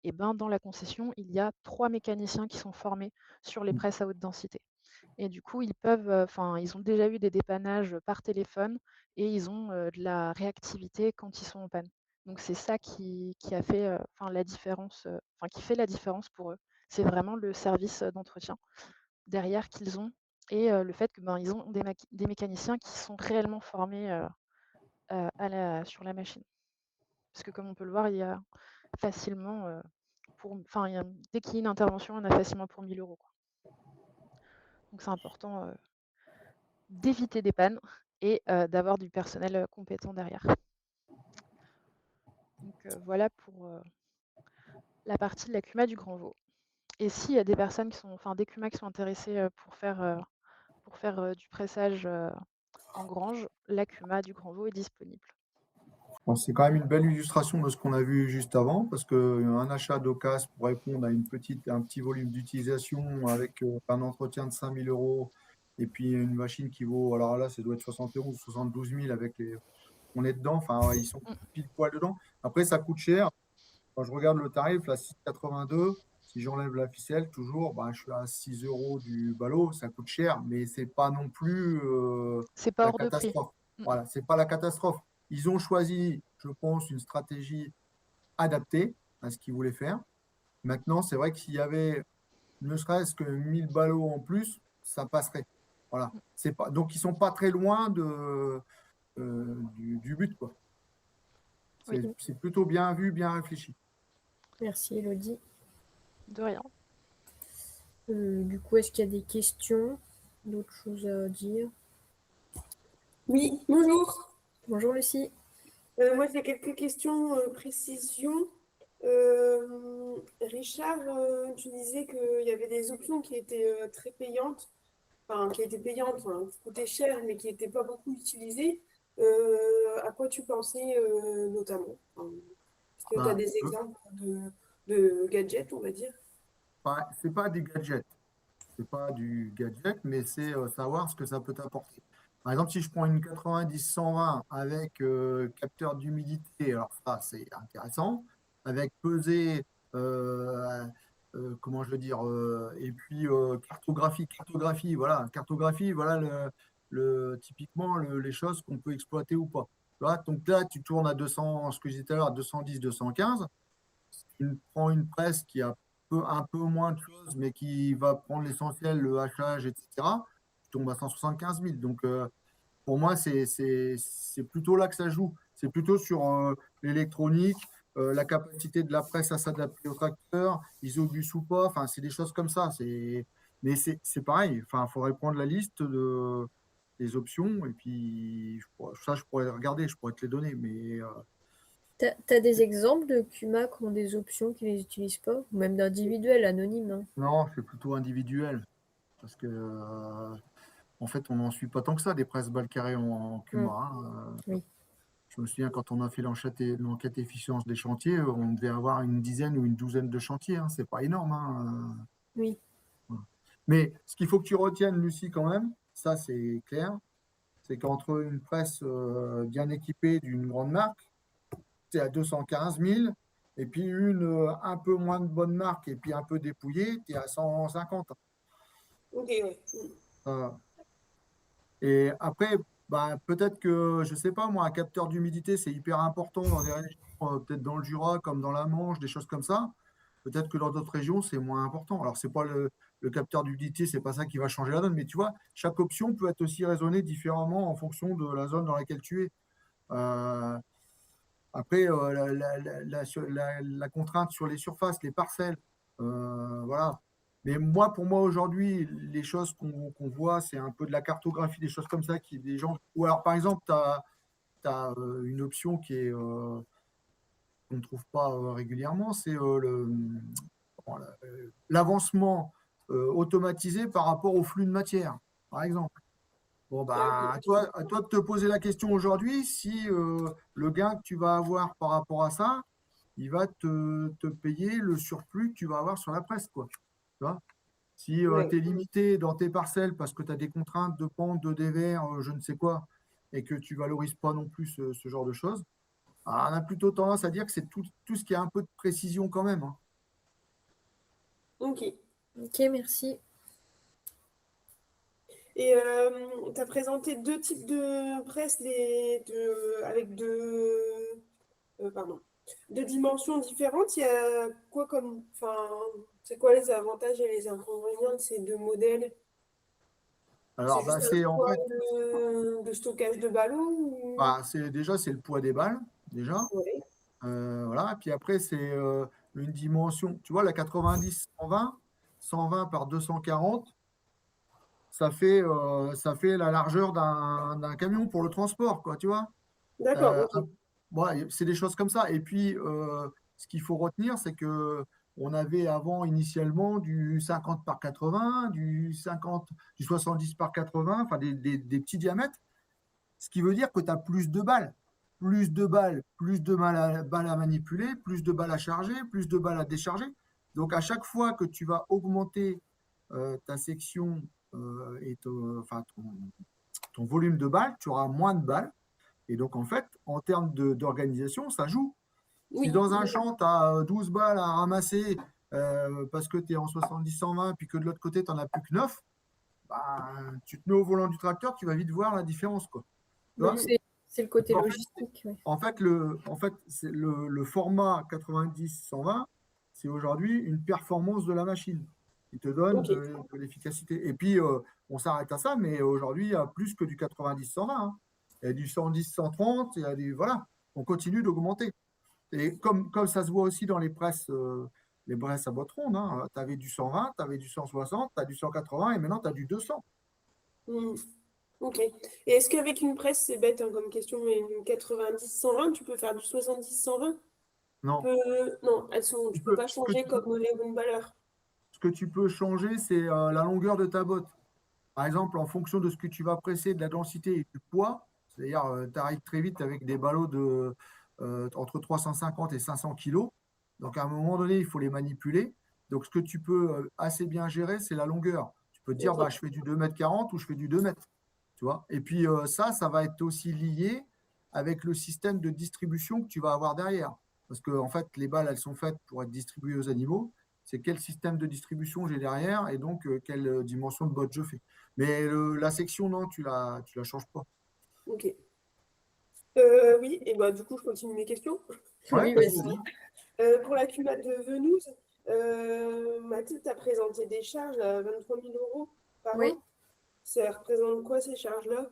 et dans la concession, il y a 3 mécaniciens qui sont formés sur les Mmh. presses à haute densité. Et du coup, ils ont déjà eu des dépannages par téléphone et ils ont, de la réactivité quand ils sont en panne. Donc c'est ça qui a fait, la différence, qui fait la différence pour eux. C'est vraiment le service, d'entretien derrière qu'ils ont et le fait que, ils ont des mécaniciens qui sont réellement formés, sur la machine. Parce que comme on peut le voir, il y a facilement, dès qu'il y a une intervention, on a facilement pour 1 000 €, quoi. Donc c'est important, d'éviter des pannes et d'avoir du personnel, compétent derrière. Donc voilà pour, la partie de la CUMA du Grand Vaud. Et s'il y a des personnes des CUMA qui sont intéressées, pour faire, du pressage, en grange, la CUMA du Grand Vaud est disponible. Bon, c'est quand même une belle illustration de ce qu'on a vu juste avant, parce qu'un achat d'occasion pour répondre à un petit volume d'utilisation avec un entretien de 5 000 € et puis une machine qui vaut, alors là, ça doit être 71 ou 72 000 avec les. On est dedans, enfin, ils sont Mmh. pile poil dedans. Après, ça coûte cher. Quand je regarde le tarif, là, 6,82, si j'enlève la ficelle, toujours, je suis à 6 € du ballot, ça coûte cher, mais c'est pas non plus C'est pas la hors de prix. catastrophe. Mmh. Voilà, c'est pas la catastrophe. Ils ont choisi, je pense, une stratégie adaptée à ce qu'ils voulaient faire. Maintenant, c'est vrai que s'il y avait ne serait-ce que 1000 ballots en plus, ça passerait. Voilà. Donc, ils ne sont pas très loin du but, quoi. Oui. C'est plutôt bien vu, bien réfléchi. Merci Elodie. De rien. Du coup, est-ce qu'il y a des questions, d'autres choses à dire? Oui, bonjour. Bonjour Lucie. Moi, j'ai quelques questions, précisions. Richard, tu disais qu'il y avait des options qui étaient très payantes, enfin, qui étaient payantes, hein, qui coûtaient cher, mais qui n'étaient pas beaucoup utilisées. À quoi tu pensais notamment? Enfin, est-ce que tu as Ben, des exemples de gadgets, on va dire? c'est pas des gadgets. C'est pas du gadget, mais c'est savoir ce que ça peut t'apporter. Par exemple, si je prends une 90-120 avec capteur d'humidité, alors ça, c'est intéressant, avec pesée, euh, comment je veux dire, et puis cartographie, voilà typiquement les choses qu'on peut exploiter ou pas. Voilà, donc là, tu tournes à 200, ce que je disais tout à l'heure, à 210, 215. Tu prends une presse qui a un peu moins de choses, mais qui va prendre l'essentiel, le hachage, etc., tu tombes à 175 000. Donc, pour moi, c'est plutôt là que ça joue. C'est plutôt sur l'électronique, la capacité de la presse à s'adapter au tracteur, isobus ou pas. Enfin, c'est des choses comme ça. Mais c'est pareil. Enfin, il faudrait prendre la liste des options et puis je pourrais regarder, je pourrais te les donner. Mais T'as des exemples de Kuma qui ont des options qui ne les utilisent pas? Ou même d'individuels, anonymes, hein? non, c'est plutôt individuel. Parce que, en fait, on n'en suit pas tant que ça, des presses balles carrées en Cuma, hein. Oui. Je me souviens, quand on a fait l'enquête efficience des chantiers, on devait avoir une dizaine ou une douzaine de chantiers, hein. C'est pas énorme, hein. Oui. Voilà. Mais ce qu'il faut que tu retiennes, Lucie, quand même, ça c'est clair, c'est qu'entre une presse bien équipée d'une grande marque, tu es à 215 000, et puis une un peu moins de bonne marque et puis un peu dépouillée, tu es à 150. Ok, ouais. Euh, Et après, bah, peut-être que, je sais pas, moi, un capteur d'humidité, c'est hyper important dans des régions, peut-être dans le Jura, comme dans la Manche, des choses comme ça. Peut-être que dans d'autres régions, c'est moins important. Alors, c'est pas le capteur d'humidité, c'est pas ça qui va changer la donne, mais tu vois, chaque option peut être aussi raisonnée différemment en fonction de la zone dans laquelle tu es. Euh, Après, la contrainte sur les surfaces, les parcelles, voilà. Mais moi, pour moi, aujourd'hui, les choses qu'on voit, c'est un peu de la cartographie, des choses comme ça, qui des gens. Ou alors, par exemple, tu as, une option qu'on ne trouve pas régulièrement, c'est l'avancement automatisé par rapport au flux de matière, par exemple. Bon, Ah, bah, ok. à toi de te poser la question aujourd'hui si le gain que tu vas avoir par rapport à ça, il va te payer le surplus que tu vas avoir sur la presse, quoi. Tu vois. Si Ouais. tu es limité dans tes parcelles parce que tu as des contraintes de pente, de dévers, je ne sais quoi, et que tu valorises pas non plus ce genre de choses, on a plutôt tendance à dire que c'est tout ce qui a un peu de précision quand même, hein. Ok. Ok, merci. Et tu as présenté deux types de presse, avec pardon, deux dimensions différentes. Il y a quoi comme, enfin, c'est quoi les avantages et les inconvénients de ces deux modèles? C'est Alors, bah, juste un c'est en poids fait, de stockage de ballons ou... bah, c'est le poids des balles, déjà. Ouais, Voilà. Puis après, c'est une dimension. Tu vois, la 90-120, 120 par 240, ça fait la largeur d'un camion pour le transport, quoi, tu vois. d'accord, Euh, ok. ouais, c'est des choses comme ça. Et puis, ce qu'il faut retenir, c'est que on avait avant initialement du 50 par 80, du 50, du 70 par 80, enfin des petits diamètres. Ce qui veut dire que tu as plus de balles. Plus de balles, plus de balles à manipuler, plus de balles à charger, plus de balles à décharger. Donc, à chaque fois que tu vas augmenter ta section et enfin, ton volume de balles, tu auras moins de balles. Et donc, en fait, en termes d'organisation, ça joue. Si Oui, dans un champ, tu as 12 balles à ramasser parce que tu es en 70-120, puis que de l'autre côté, tu n'en as plus que 9, bah, tu te mets au volant du tracteur, tu vas vite voir la différence, quoi. Tu Donc, vois. c'est le côté En fait, logistique. Ouais. c'est le format 90-120, c'est aujourd'hui une performance de la machine. qui te donne Ok. de l'efficacité. Et puis, on s'arrête à ça, mais aujourd'hui, il y a plus que du 90-120. Hein. Il y a du 110-130, il y a du. Voilà, on continue d'augmenter. Et comme ça se voit aussi dans les presses à boîte ronde, hein, tu avais du 120, tu avais du 160, tu as du 180 et maintenant tu as du 200. Hmm. Ok. Et est-ce qu'avec une presse, c'est bête hein, comme question, mais une 90-120, tu peux faire du 70-120? Non. Non, tu peux pas changer comme les windballers. Ce que tu peux changer, c'est la longueur de ta botte. Par exemple, en fonction de ce que tu vas presser, de la densité et du poids, c'est-à-dire tu arrives très vite avec des ballots entre 350 et 500 kilos. Donc à un moment donné, il faut les manipuler. Donc ce que tu peux assez bien gérer, c'est la longueur. Tu peux te dire, Ok. bah, je fais du 2,40 m ou je fais du 2 m. Tu vois. Et puis ça va être aussi lié avec le système de distribution que tu vas avoir derrière. Parce que en fait, les balles, elles sont faites pour être distribuées aux animaux. C'est quel système de distribution j'ai derrière et donc quelle dimension de botte je fais. Mais la section, non, tu la changes pas. Ok. Oui, et bah du coup, je continue mes questions. Ouais, Oui, vas-y, vas-y. vas-y. Pour la cumate de Venise, Mathilde a présenté des charges à 23 000 € par Oui. an. Ça représente quoi ces charges-là?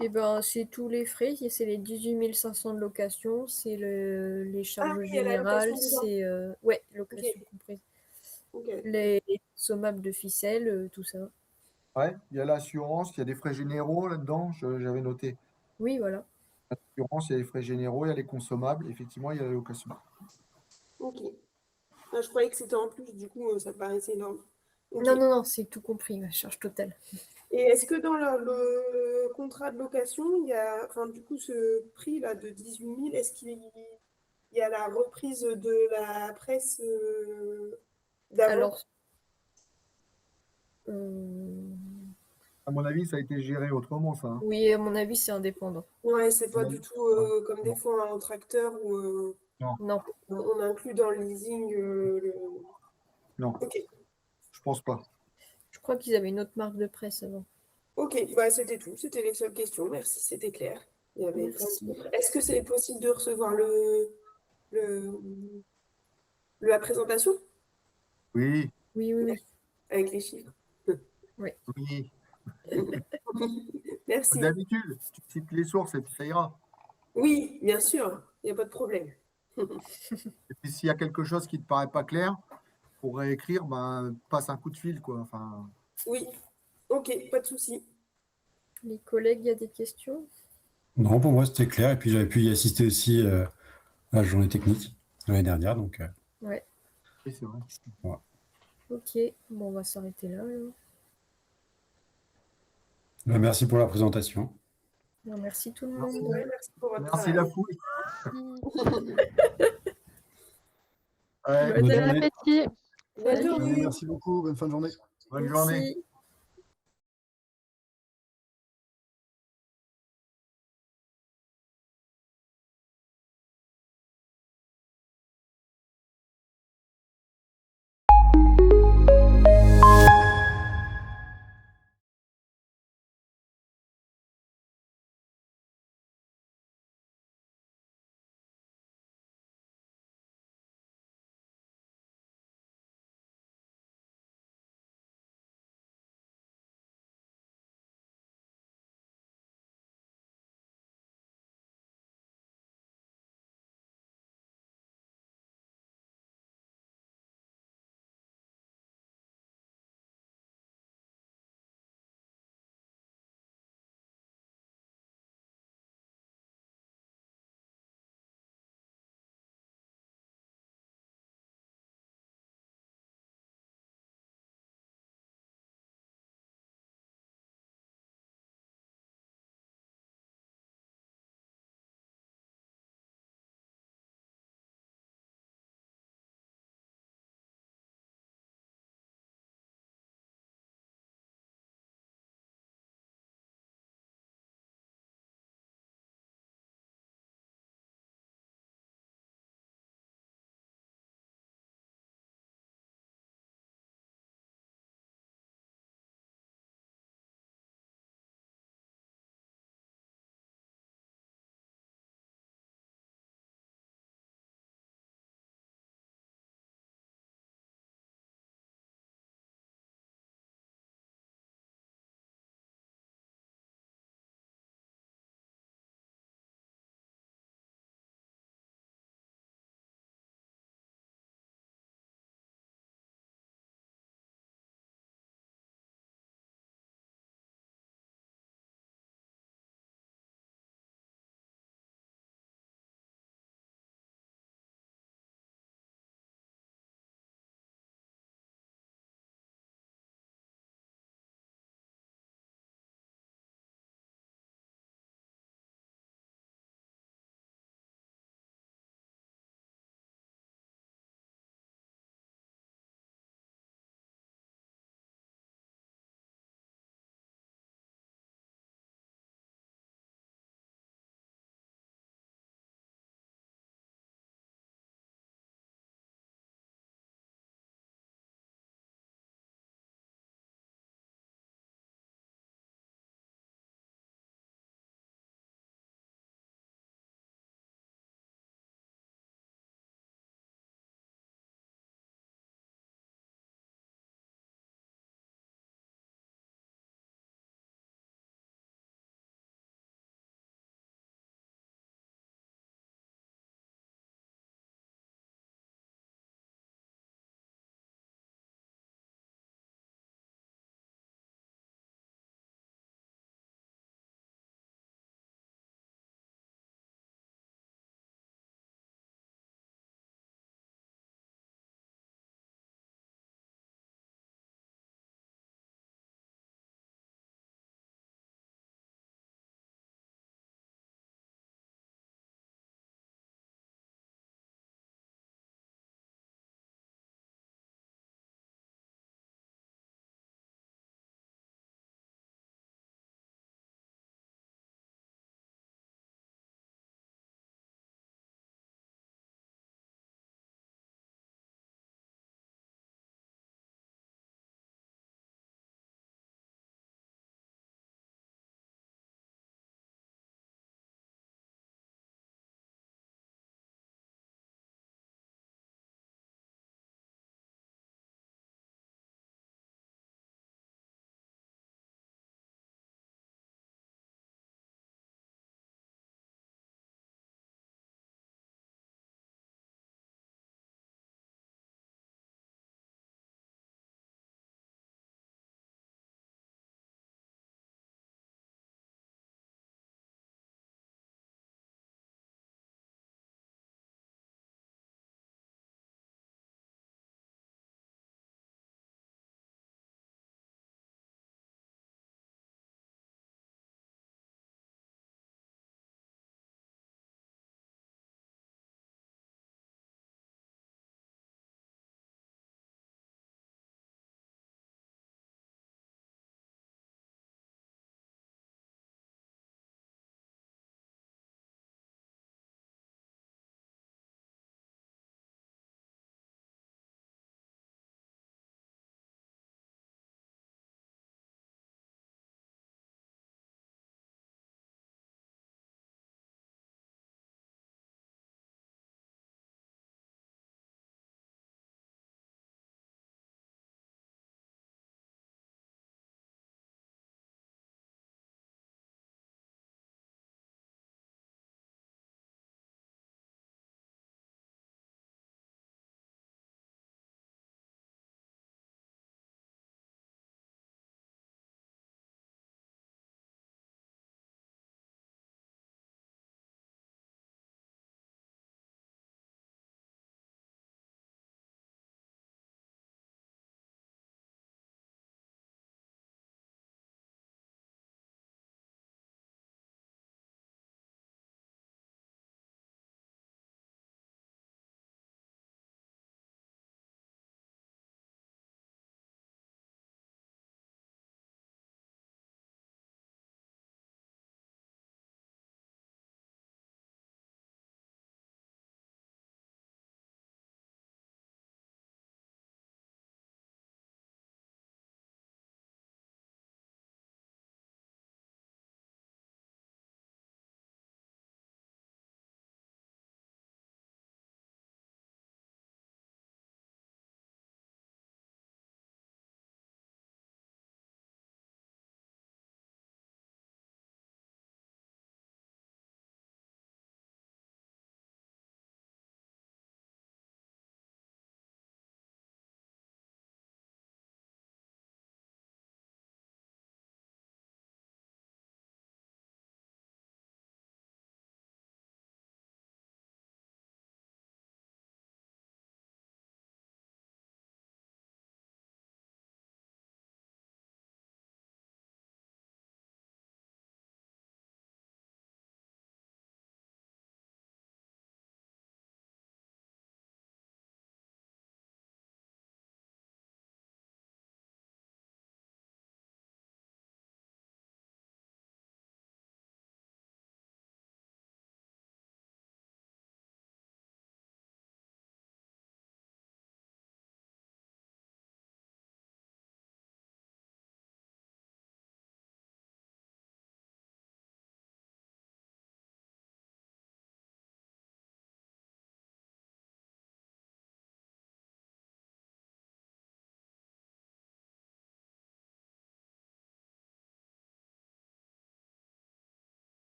Et ben, c'est tous les frais, c'est les 18 500 de location, c'est les Ah charges oui, il y a la générales, location dedans. c'est ouais, Ok, location comprise. ok. Les sommables de ficelle, tout ça. Ouais, il y a l'assurance, il y a des frais généraux là-dedans, j'avais noté. Oui, voilà. L'assurance, il y a les frais généraux, il y a les consommables, effectivement, il y a la location. Ok. Ah, je croyais que c'était en plus, du coup, ça paraissait énorme. Ok. Non, non, non, c'est tout compris, la charge totale. Et est-ce que dans le contrat de location, il y a, enfin, du coup, ce prix-là de 18 000, est-ce qu'il y a la reprise de la presse d'avant? Alors, euh, À mon avis, ça a été géré autrement, ça. Hein. oui, à mon avis, c'est indépendant. Ouais, c'est À pas mon du avis, tout comme des non, fois un tracteur où non, Non, on inclut dans le leasing non, Ok, je pense pas. je crois qu'ils avaient une autre marque de presse avant. ok, bah c'était tout, c'était les seules questions, merci, c'était clair. Il y avait plein Merci. de- Est-ce que c'est possible de recevoir le, la présentation Oui, Oui, oui, oui. avec les chiffres? Oui. oui. Merci. D'habitude, tu cites les sources et puis ça ira. Oui, bien sûr, il n'y a pas de problème. Et puis s'il y a quelque chose qui ne te paraît pas clair, pour réécrire, ben, passe un coup de fil, quoi. Enfin, Oui, ok, pas de souci. Les collègues, il y a des questions? Non, pour moi, c'était clair. Et puis, j'avais pu y assister aussi à la journée technique l'année dernière. Donc, Ouais. oui, c'est vrai. voilà. Ok, bon, on va s'arrêter là, alors. Merci pour la présentation. Alors, merci tout le Merci. monde. Ouais, merci pour votre Merci travail. la fouille. Bonne Bonne Bon journée. appétit. Bonne Salut. journée. Merci beaucoup, bonne fin de journée. Bonne journée. Merci.